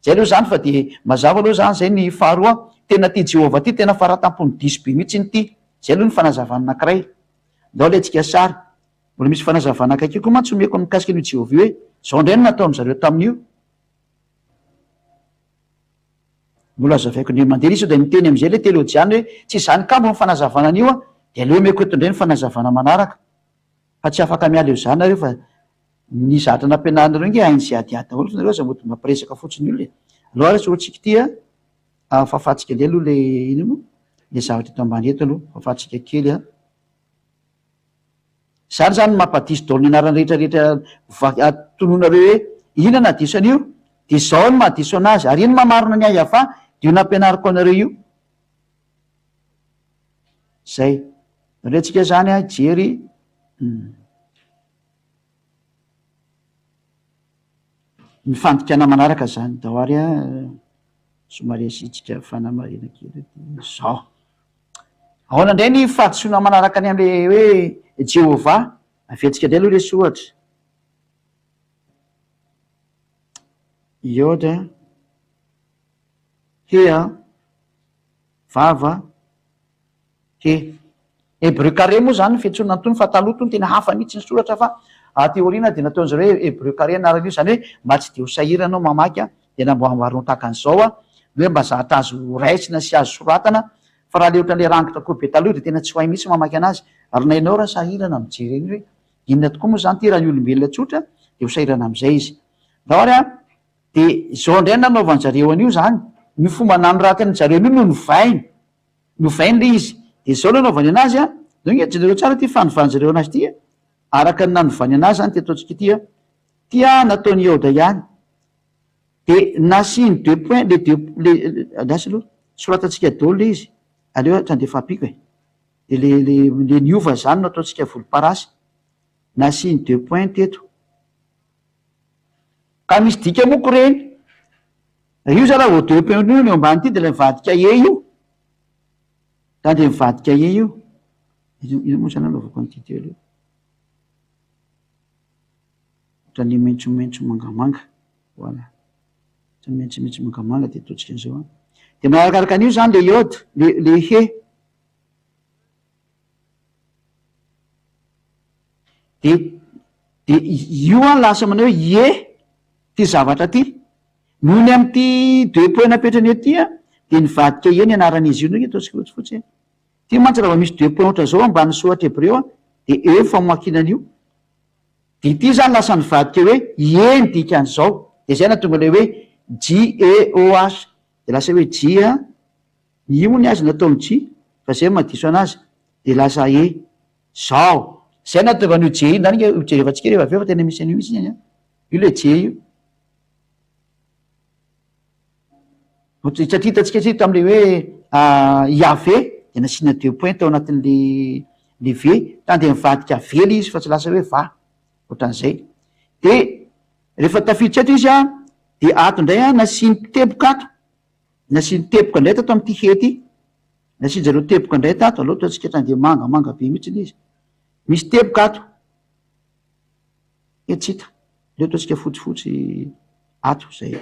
zay aloha zany fa de mazava aloha zany zay ny faharoa tena ty Jehova ty tena faratampon'ny diso be mihitsy ny ty zay aloha ny fanazavana anankiray ndao le antsika sary mbola misy fanazavana akaiky koa mantsy omeko mikasika an'io Jehova io hoe zao indray no nataony zareo tamin'io mbola azavaiko ny mandeha izy de miteny am'izay le teolojiany hoe tsy zany kambo ny fanazavana an'io de aleo omeko eto indray ny fanazavana manaraka fa tsy afaka miala eo zany nareo fa ny zatra nampianarina reo hainy zay adiady daholo fa nareo za mody mampiresaka fotsiny io le aloha ary sorotsika ty fahafatsika le aloha le ino mo le zavatra eto ambany eto aloha fahafatsika kely zany zany mampadiso daholo ny anarany rehetrarehetra tononareo hoe ina na diso an'io de zao ny mahadiso anazy ary ino mamarina ny ay afa de io nampianariko anareo io zay nareo atsika zany jery mifandikana manaraka zany dahoary somary asitsika fanamarina kely zao ahoana indray ny fahadisoana manaraka any am'le hoe Jehova afetsika indray aloha le sohatra iota hea vava he hébreu carré moa zany fiantsoana antony fa taloha tony tena hafa mihitsy ny soratra fa teoriana de nataon'zareo hoe hébreu carré anaran'io zany hoe mba tsy de ho sahiranao mamaky de namboamboarino tahaka an'izao hoe mba zatra azo raisina sy azo soratana fa raha le ohatra le rangitra koa be taloha de tena tsy ho hay mihitsy mamaky anazy ary nainao raha sahirana mijereny hoe inona tokoa moa zany ty raha ny olombelona tsotra de ho sahirana am'izay izy dahoary de zao indray nanaovany zareo an'io zany ny fomba nano raha tena zareo an'io no novainy le izy de zao nanaovany anazy dongejereo tsara ty fanovany zareo anazy ty araka ny nanovany anazy zany ty ataontsika tia nataony Ioda ihany de nasiny deux points le lasy aloha soratatsika daholo le izy aleo trandefa apiko de le niova zany no ataontsika volomparasy nasiny deux points teto ka misy dika moko reny io za raha vo deux points io ny ambany ty de la mivadika e io da de mivadika e io ino moa zany anaovako an'ity teo aloha ohatrany mentsomentso mangamanga voilà mentsomentso mangamanga de ataontsika an'izao de manarakaraka an'io zany le iode le he de io lasa manao hoe e ty zavatra ty noho ny am'ty deux points napetrany eo ty de nivadika e ny anaran'izy io ndraiky ataontsika fotsifotsy ty mantsy raha misy deux points ohatra zao ambany sohatra hebreo de eo famoakinan'io de ty zany lasa nivadika hoe eny dikan'izao de zay na tonga le hoe JEOH de lasa hoe jia io moa ny azy nataony J fa zay madiso anazy de lasa zao zay natonga an'io J iny zany jerevantsika rehefa aveo fa tena misy an'io mihitsy io le J io satria hitatsika tsy tam'le hoe Yahvé de nasina deux points tao anatin'le V tany de mivadika vely izy fa tsy lasa hoe va ohatran'izay de rehefa tafiditra eto izy de ato indray nasiny teboka ato nasiny teboka indray tato am'ty hety nasiny zareo teboka indray tato aloha tatsika trany de manga be mihitsy le izy misy teboka ato etsita leo ataontsika fotsifotsy ato zay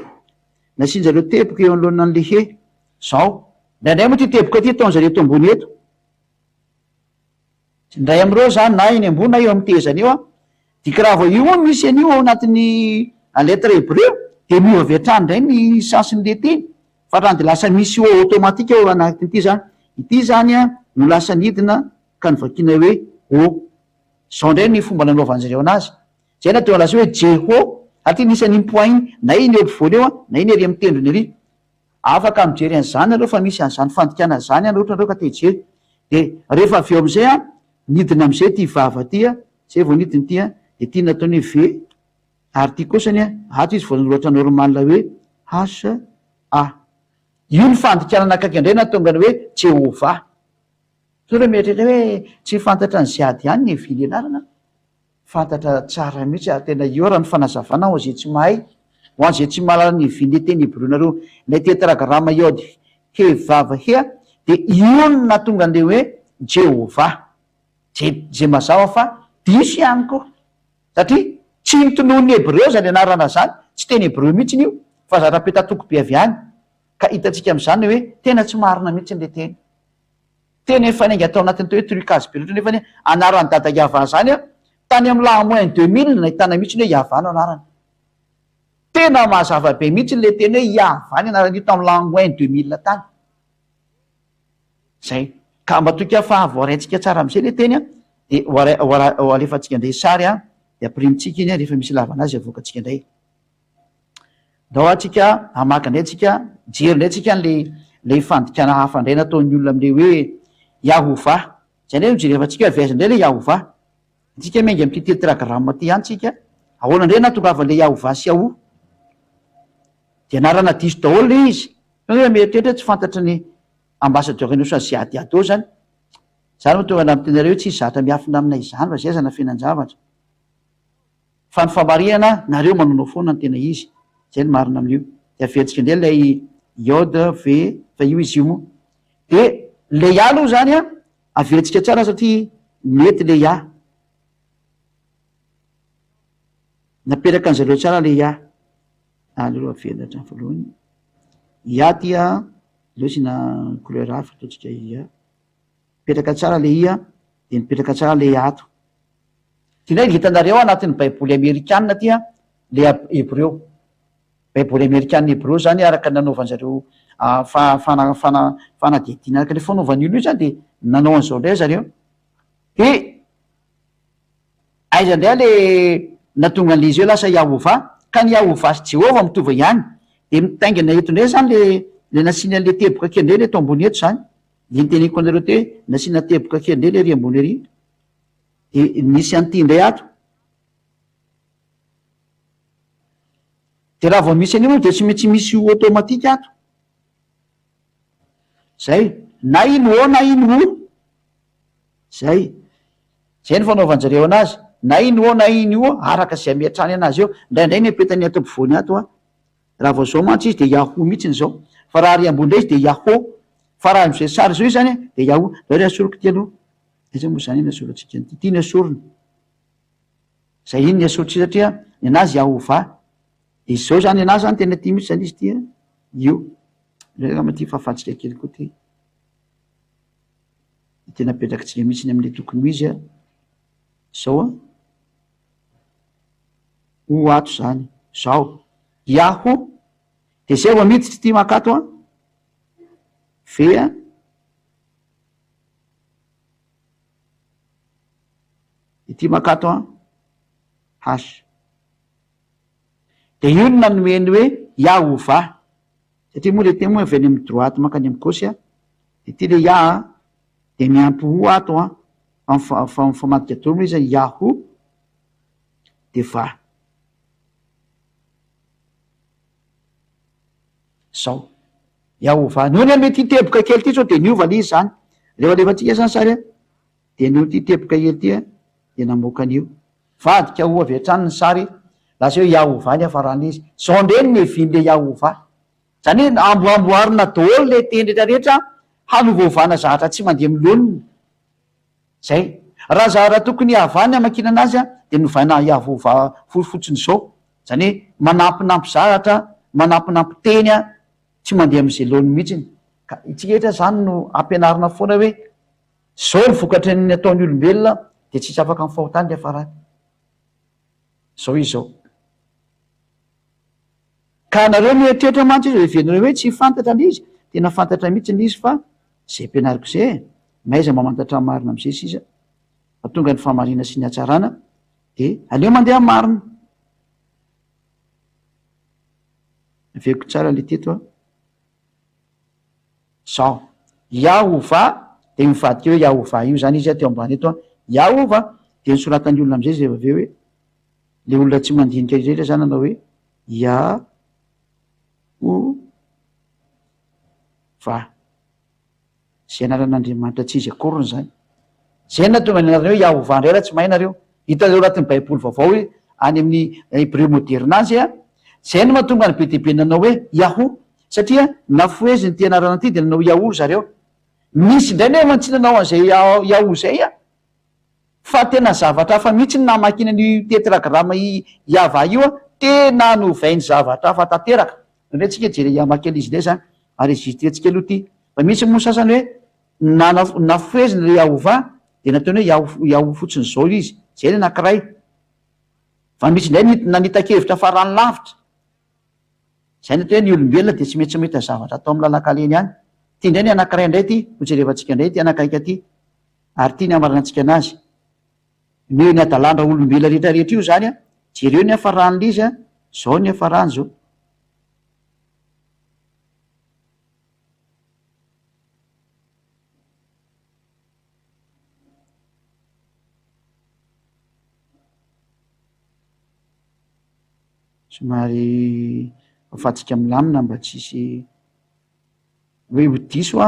nasiny zareo teboka eo anoloana an'le he zao ndraindray moa ty teboka ty ataony zareo eto ambony eto ndray am'ireo zany na eny ambony na eo am'ny tezany eo dika raha vao io misy an'io ao anatin'ny lettre hébreu de miova avy hatrany indray ny sansiny le teny fa trany de lasa misy eo automatika eo anatin'ity zany ity zany no lasa nidina ka nivakiana hoe zao indray ny fomba nanaovany zareo anazy zay na teo lasa hoe jeho aty nisan'iny point iny na iny eo ampovoany eo na iny ery am'ny tendrony ery afaka mijery an'zany areo fa misy an'zany fandikana zany any ohatra reo ka te hijery de rehefa avy eo am'izay nidina am'izay ty vava ty zay vao nidiny ty de ty nataony hoe v ary ty kosany ato izy voanolohatra normal hoe HA io ny fandikanana akaiky indray na tonga ny hoe Jehova. So re mietrehtra hoe tsy fantatra ny ziady ihany ny vily anarana, fantatra tsara mihitsy ary tena io raha ny fanazavana ho zay tsy mahay, ho an'izay tsy mahalala ny vily teny Hebronareo lay tetragrama iode he vava hea, de io no natonga an'le hoe Jehova zay mazava fa diso ihany koa, satria tsy nitonohon'ny Hebreo zany anarana zany, tsy teny Hebreo mihitsy io fa zara-petatoko be avy any, ka hitantsika am'izany hoe tena tsy marina mihitsy le teny. Tena efa nainga atao anatin'ny hoe trucage be loatra nefa ny anaran'ny dada Yava zany a, tany amin'ny lamoin 2000 nahitana mihitsy hoe Yava no anarany. Tena mazava be mihitsy le teny hoe Yava ny anarany io tamin'ny lamoin 2000 tany. Zay ka mba toka fa voaraintsika tsara am'izay le teny a, de alefatsika indray sary a, de ampirimotsika iny a rehefa misy lavanazy avoakatsika indray. Dao atsika amaka indray tsika, jery indray tsika le fandikana hafa indray nataon'ny olona am'le hoe Yahova. Zay indray mijerefatsika viazy indray le Yahova. Tsika mengy am'ty tetragrama ty ihany tsika, ahoana indray natongavan'le Yahova sy Yahoo. De anarana diso daholo le izy. Hoe mieritreritra tsy fantatry ny ambassadeur-ny sy ziadiady ao zany. Zany moa tonga am'tenareo hoe tsy zatra miafina aminay izany fa zay aza na finan-javatra. Fa ny famariana nareo manonao foana ny tena izy. Zay ny marina amin'io. De averitsika indray lay iode v fa io izy io moa. De le ia aloha zany a, averitsika tsara satria mety le ia. Naperaka an'zareo tsara le ia. Aleo avelatra ny voalohany. Ia tia leosina couleur hafa ataotsika ia. Mipetraka tsara le ia, de mipetraka tsara le ato. Tinay hitanareo anatin'ny baiboly amerikanina tia le Hebreo. Baiboly amerikanina Hebreo zany araka nanaovan'zareo fanadidina araka le fanaovan'olo io zany de nanao an'izao ndray zareo. De aiza ndray le natonga an'izy eo lasa Yahova, ka ny Yahova sy Jehova mitovy ihany. De mitaingina eto ndray zany le nasiana le teboka kely ndray le eto ambony eto zany. De niteniko anareo te hoe nasiana teboka kely ndray le ry ambony ery. De misy an'ity indray ato. De raha vao misy an'io de tsy maintsy misy automatique ato. Zay, na ino o na ino o. Zay. Zay ny fanaovan'jareo anazy. Na ino o na ino o araka zay miatrany anazy eo. Indraindray ny apetany ato ampovoany ato a. Raha vao zao mantsy izy de Yahoo mihitsy ny zao. Fa raha ry ambony izy de Yahoo. Fa raha am'izay sary zao izy zany de Yahoo. Zao ry asoroko ty aloha. Iza moa zany iny asorotsika ny ty ny asorony. Zay iny ny asorotsika satria ny anazy Yahova. De zao zany anazy zany tena ty mihitsy zany izy ty io. Reka maty fahafatsika kely koa ty. Tena apetrakitsika mihitsy am'le tokony izy a. Zao a. Ho ato zany. Zao. Yahoo. De zay vao miditsy ty makato a. Ve ity makato a. Hash. De io no nanomeny hoe Yahova. Satria moa le temo avy any amin'ny droite mankany amin'ny gauche a. De ty le ia de miampy ho ato a. Famadika dolo izy Yahoo. De va. Zao. Yahova. Noho ny ame ty teboka kely ty zao de niova le izy zany. Alefatsika zany sary a. De nio ty teboka kely ty a. De namoaka an'io. Vadika ho avy hatrany ny sary. Lasa hoe Yahova ny afarany izy. Zao ndreny ny evin'le Yahova. Zany hoe amboamboarina daholo le teny rehetrarehetra hanovaovana zahatra tsy mandeha milonina. Zay. Raha zahatra tokony havany amakina anazy a de novaina Yahova fotsiny zao. Zany hoe manampinampy zahatra, manampinampy teny a tsy mandeha am'izay laony mihitsiny. Ka itsika rehetra zany no ampianarina foana hoe zao ny vokatry ny ataon'ny olombelona de tsisy afaka mifahotany le afarany. Zao izy zao. Ka nareo mieritreritra mantsy izy evenareo hoe tsy fantatra n'izy, tena fantatra mihitsy n'izy fa zay ampianariko zay maiza mamantatra marina am'izay sisa. Fa tonga ny famarina sy ny hatsarana de aleo mandeha marina. Aveko tsara le teto a. Zao. Yahova de mivadika hoe Yahova io zany izy a teo ambany eto a. Yahova de nisoratan'ny olona am'izay zay aveo hoe le olona tsy mandinika rehetra zany anao hoe Yahoo. fa zay anaran'andriamanitra tsy izy akorony zany zay natonga ny anareo Yahovah indray raha tsy mahay nareo hitanareo anatin'ny baiboly vaovao hoe any amin'ny hébreu modernazy zay no mahatonga ny be dehibe nanao hoe Yaho satria nafoezy ny tianarana ty de nanao Yaho zareo misy indray ny hoe tsy nanao an'izay Yaho zay fa tena zavatra hafa mihitsy ny namakina ny tetragrama Yahva io tena novainy zavatra hafa tanteraka ndray tsika jery amakely izy lay zany enregistrentsika aloha ty fa misy mo sasany hoe nafoeziny le Yahovah de nataony hoe Yaho fotsiny zao izy zay ny anankiray fa misy indray nanitakevitra farany lavitra zay natao hoe ny olombelona de tsy mety mety zavatra atao amin'ny lalakaleny any ty indray ny anankiray indray ty hojerevantsika indray ty anakaika ty ary ty ny amaranantsika anazy ny ny adalandra olombelona rehetrarehetra io zany jereo ny afaran'le izy zao ny afarany zao somary afatsika milamina mba tsisy hoe hodiso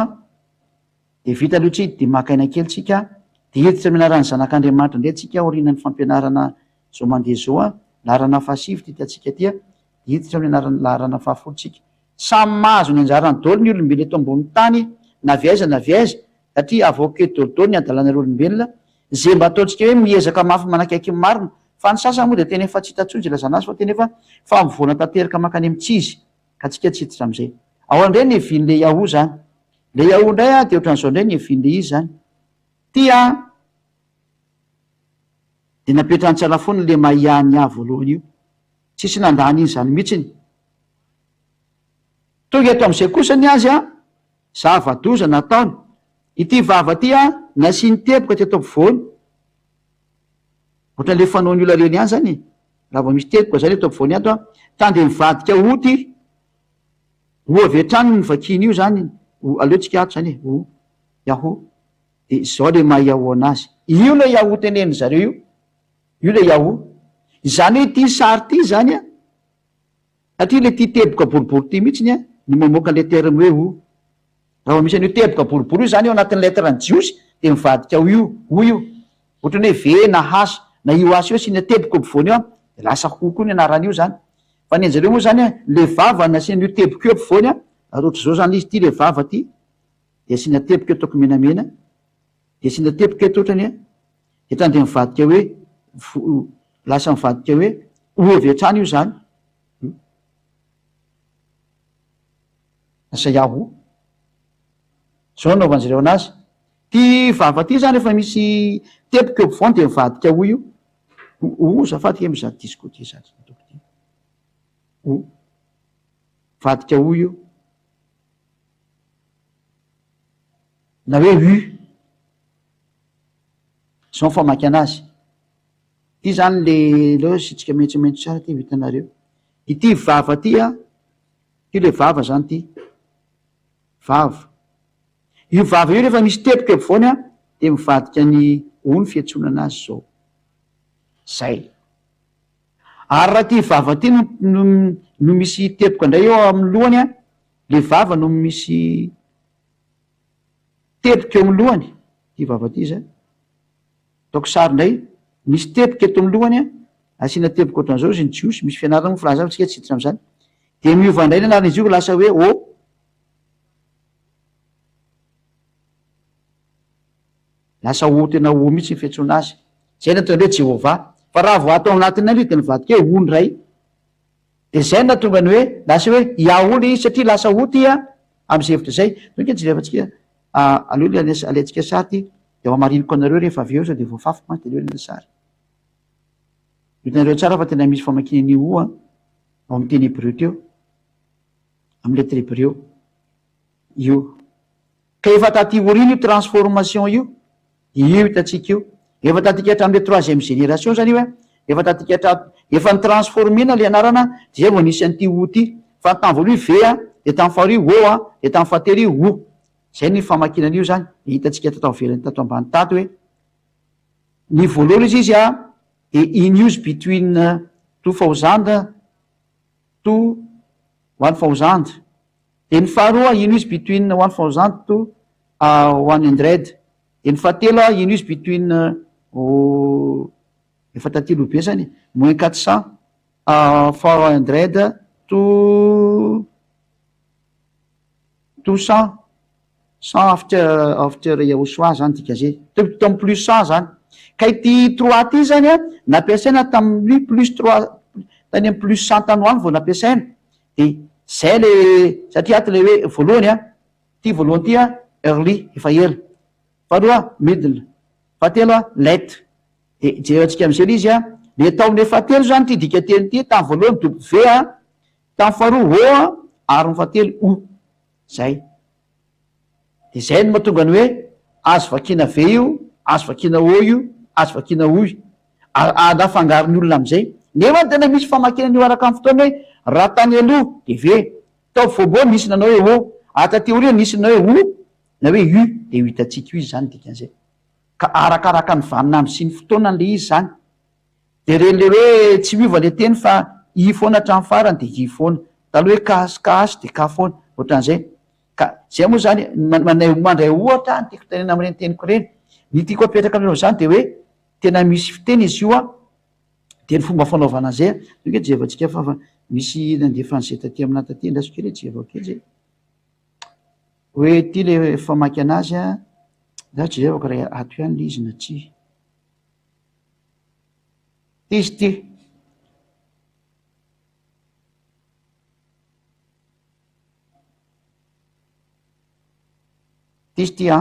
de vita aloha tsy de makaina kely tsika de hiditra ami'narany zanak'andriamanitra indray tsika orinany fampianarana zao mandeha zao larana fahasivy ty tatsika tya de hiditra amin'ny larana fahafolotsika samy mahazo ny anjarany dolo ny olombelona eto ambony tany na viaiza satria avoke dolodolo ny adalanareo olombelona zay mba ataontsika hoe miezaka mafy manakaiky marina fa ny sasany moa de tena efa tsy hitatsonjy lazana azy fa tena efa fa mivoana tanteraka makany amin'ny tsizy ka tsika tsy hiditra am'izay ao andray ny evin'le Yaho zany le Yaho indray de ohatran'izao indray ny evin'le izy zany tya de napetrany tsara foana le mahihany voalohany io tsisy nandany iny zany mihitsiny tonga eto am'izay kosa ny azy zava-doza nataony ity vava ty nasiany teboka ty atao ampovoany ohatran'le fanaony olo reny any zany raha vao misy teboka zany eto ampovoany ato tande mivadika oty ho avy hatrany ny vakiny io zany aleotsika ato zany Yaho de zao le maha Yaho anazy io le Yaho teneny zareo io le Yaho zany hoe ty sary ty zany satria le ty teboka boribory ty mihitsiny ny mamoaka le terme hoe raha misy an'io teboka boribory io zany eo anatin'ny letrany jiosy de mivadika io ohatrany hoe ve na hasa na io asa io sina teboka ampovoany eo de lasa kokoa ny anaran'io zany fa ny anjareo moa zany le vava nasian'io teboka io ampovoany ohatry zao zany izy ty le vava ty de asina teboka eo ataoko menamena de asina teboka eto ohatrany de tany de mivadika hoe lasa mivadika hoe ovy hatrany io zany asa Yaho zao naovanjareo anazy ty vava ty zany efa misy teboka eo ampovoany de mivadika io zafadika mizaty disco ty zany vadika io na hoe zao famaky anazy ty zany le leo sitsika mentsomentso tsara ty vitanareo ity vava ty ty le vava zany ty vava io vava io rehefa misy teboka eo ampovoany de mivadika ny ny fiatsona anazy zao zay ary raha ty vava ty no misy teboka indray eo amin'ny lohany le vava no misy teboka eo amin'ny lohany ty vava ty zany ataoko sary indray misy teboka eto amin'ny lohany asiana teboka ohatran'izao izy ny jiosy misy fianarana mo filaza tsika tsy hiditra am'zany de miova indray ny anaran'izy io lasa hoe lasa tena mihitsy ny fiatsona azy zay natao hoe Jehovah fa raha vo atao anatin'ny io de mivadika hoe ndray de zay natonga ny hoe lasa hoe Yaho le izy satria lasa ty am'izay hevitra zay tonga jerevantsika aleo alaitsika sary ty de amariniko anareo rehefa avy eo sao de voafafy mantsy de leo le sary hitanareo tsara fa tena misy famakinan'io ao amin'ny teny hébreu teo amin'ny lettre hébreu io ka efa taty oriny io transformation io hitatsika io efa tatika hatramin'le troisième génération zany io efa tatika efa ny transformena le anarana de zay vo nisy an'ity ty fa ny tamy voalohany ve de tamy faharoa de tamy fahatery zay ny famakinan'io zany hitatsika tatao velany tato ambany tato hoe ny voalohany izy de in use between 2000 to 1000 de ny faharoa ino izy between 1000 to 100. de ny fahatelo ino izy between efa tatilo be zany moins 400 400 to 100 after yahosoa zany dikazay tamy plus 100 zany ka ity 3 ty zany a nampiasaina tamin'ny plus 3 tany amy plus 100 tanoany vao nampiasaina de zay le satria aty le hoe voalohany a ty voalohany ty a early efa ela faharoa middle fahatelo a late de jerentsika am'zay izy a le taon'ny fahatelo zany ty dikateny ty tamy voalohany w a tamy faharoa o a ary ny fahatelo o zay de zay no mahatonga ny hoe azo vakina ve io azo vakina o io azo vakina oy anafangaron'ny olona am'izay nefa ny tena misy famakinany io araka am'ny fotoana hoe raha tany aloha de ve tao vobo nisy nanao hoe o atateoria nisy nanao hoe o na hoe u de ho hitatsika io izy zany dikan'izay ka arakaraka ny vanina amy sy ny fotoanan'le izy zany de reny le hoe tsy miova le teny fa i foana hatramy farany de i foana taloha hoe kasikasy de ka foana ohatran'izay ka zay moa zany mandray ohatra ny tiako tenena amreny teniko reny ny tiako apetraka aminao zany de hoe tena misy fiteny izy io a de ny fomba fanaovana zay oke jevatsika fa misy nandefan'zay taty amina taty ndasokely jevakely zay hoe ty le famaky anazy a za tsy zevako raha ato ihany le izy na tsy ty izy ty ty izy ty a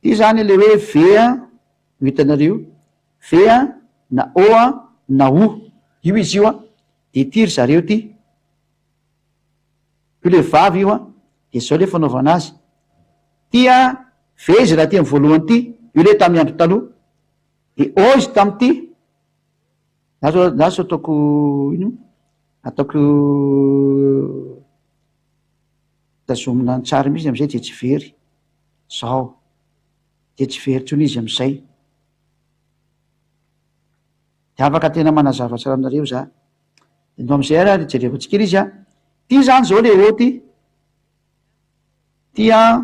ty zany le hoe ve a ho hitanareo ve a na o a na o io izy io a de tiry zareo ty io le vavy io a de zao le fanaovana azy ty a ve izy raha ty amy voalohany ty io le tam'ny andro taloha de o izy tamy ty za so ataoko ino ataoko tazomina tsara mihitsy am'izay de tsy very zao de tsy very tsony izy am'izay de afaka tena manazavatsara aminareo za de no am'izay raha jerevatsikely izy a ty zany zao le o ty a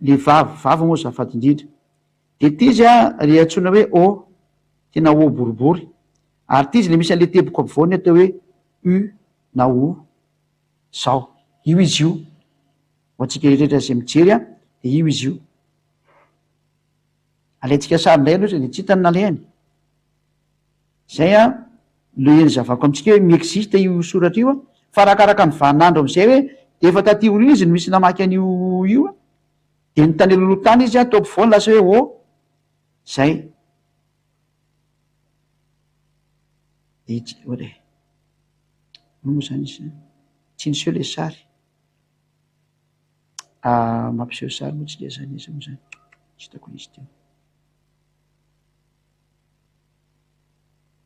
le vavy moa zafady indrindra de ty izy a re atsona hoe o tena o boribory ary ty izy le misy an'le teboko ampovoany atao hoe u na o zao io izy io ho atsika rehetra zay mijery a de io izy io alaitsika sarindray aloha de tsy hitany nalehany zay a lo eny zavako amitsika hoe miexiste io soratra io a fa arakaraka ny vaninandro am'izay hoe de efa taty olo izy no misy namaky an'io io a de ny tany aloloha tany izy a tao ampovoany lasa hoe o zay de oe moa zany izy tsy niseho le sary mampiseho sary moa tsy le zany izy moa zany tsy hitako izy teo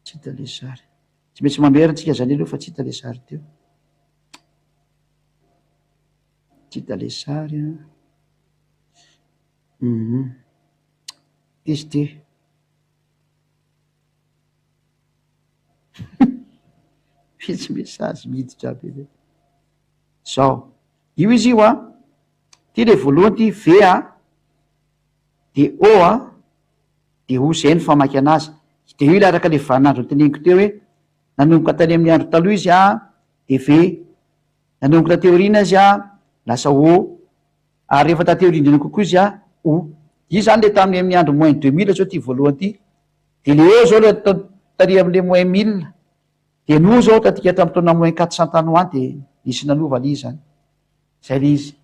tsy hita le sary tsy maintsy mamerantsika zany aloha fa tsy hita le sary teo tsy hita le sary a izy ty fitsy mesazy miditra aby e zao io izy io a ty le voalohany ty ve a de o a de o zay ny famaky anazy de io le araka le vaninandro teneniko teo hoe nanomboka tany amin'ny andro taloha izy a de ve nanomboka tateoriana izy a lasa o ary rehefa tateorindrina kokoa izy a o io zany le tamin'ny amin'ny andro moins 2000 zao ty voalohany ty de le o zao le tari am'le moins 1000 de no zao tatika tamy taona moins 400 tanoany de nisy nanova le izy zany zay le izy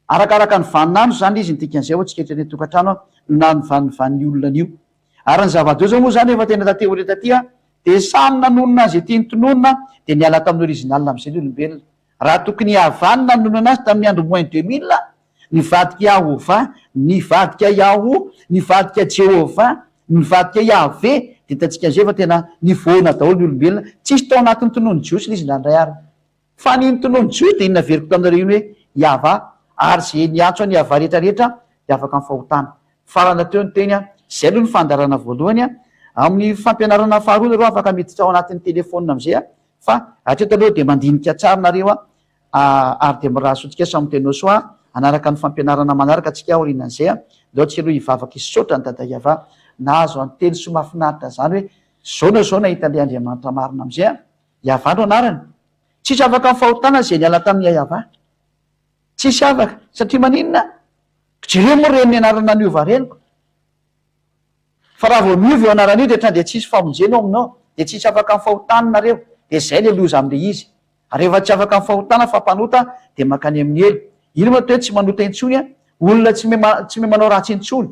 arakaraka ny vaninandro zany le izy nytikan'izay o tsika etrany tokantrano a na ny vaniny olonan'io ary ny zava-deo zao moa zany efa tena tateoria taty a de samy nanonona azy ety ny tononona de niala tamin'ny orizinalina am'izay le olombelona raha tokony havanina nonona azy tamin'ny andro moins 2000 nivadika ahova nivadika iaho nivadika jehova nivadika iave de tatsika an'izay fa tena nivoana daholo ny olombelona tsisy tao anatin'ny tonoany jiosy le izy nandray ary fa niny tonoany jiosy de inona veriko taminareo iny hoe iava ary zay niantso ny ava rehetrarehetra de afaka ny fahotana farana teo ny teny a zay aloha ny fandarana voalohany a amin'ny fampianarana faharoa nareo afaka miditra ao anatin'ny telefona am'izay a fa atreto aloha de mandinika tsara nareo ary de mirahasotsika samy teno soa anaraka ny fampianarana manaraka atsika orinan'izay a deo atsika aloha hivavaka isotra ny dadaiava nahazo anteny so mahafinaritra zany hoe zao na zao nahita le andriamanitra marina am'izay a iavandro anarany tsisy afaka ny fahotana zay niala tamin'ny iava tsisy afaka satria maninona jere moa reny ny anarana niova reniko fa raha vao miova eo anaran'io de trany de tsisy famonjena ao aminao de tsisy afaka ny fahotananareo de zay le loza am'le izy rehefa tsy afaka ny fahotana fampanota de makany amin'ny elo ino ma to hoe tsy manota intsony a olona tsy me manao ratsy intsony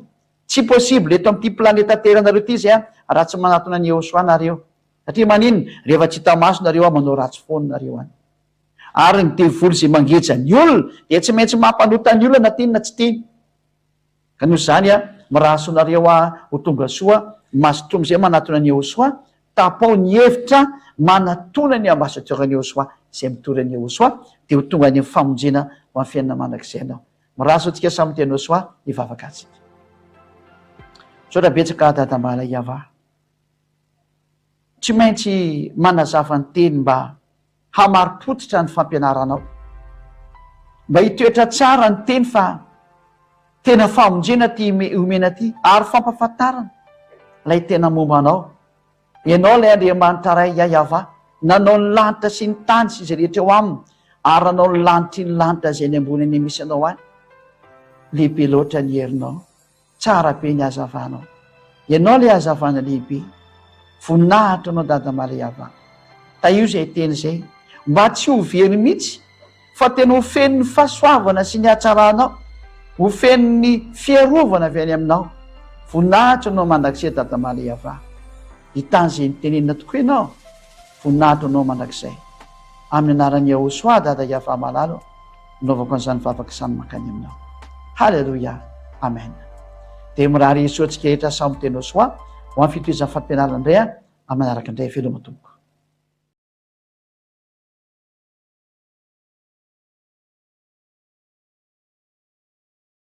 tsy possible eto am'ty planeta teranareo ty zay a raha tsy manatona ny eosoanareo satria maninona rehefa tsy hita masonareo a manao ratsy fononareo any ary ny devoly zay mangeja ny olona de tsy maintsy mampanota ny olona na tinona tsy tiny ka noho zany a mirahasonareo a ho tonga soa masotromy zay manatona ny eosoa tapao ny hevitra manatona ny ambasadorany eosoa zay mitorany eosoa de ho tonga ny famonjena ho amin'ny fiainana mandrak'izay anao mirahaso atsika samy teny eosoa hivavaka atsika sotrabetsaka dadambala iava tsy maintsy manazava ny teny mba hamaripotsitra ny fampianaranao mba hitoetra tsara ny teny fa tena famonjena ty omena ty ary fampafantarana lay tena mombanao ianao lay andriamanitra ray iaiava nanao ny lanitra sy ny tany sy zay rehetra eo aminy ary nanao ny lanitry ny lanitra zay ny ambony any misy anao any lehibe loatra ny herinao tsara be ny azavanao ianao lay azavana lehibe voninahitra anao dadamala iava ta io zay teny zay mba tsy ho very mihitsy fa tena ho feno ny fahasoavana sy ny hatsaranao ho feno ny fiarovana avy any aminao voninahitra anao mandrakizay dadamala iava hitany zay nytenenina tokoa ianao voninahitra anao mandrakizay amin'ny anarany eosoa dada iava malalo naovako an'izany vavaka izany makany aminao halleloia amen de mirahary esoatsika rehetra samy teny eosoa ho amin'ny fitohizan'ny fampianarana indray a amin'ny manaraka indray veloma tompoko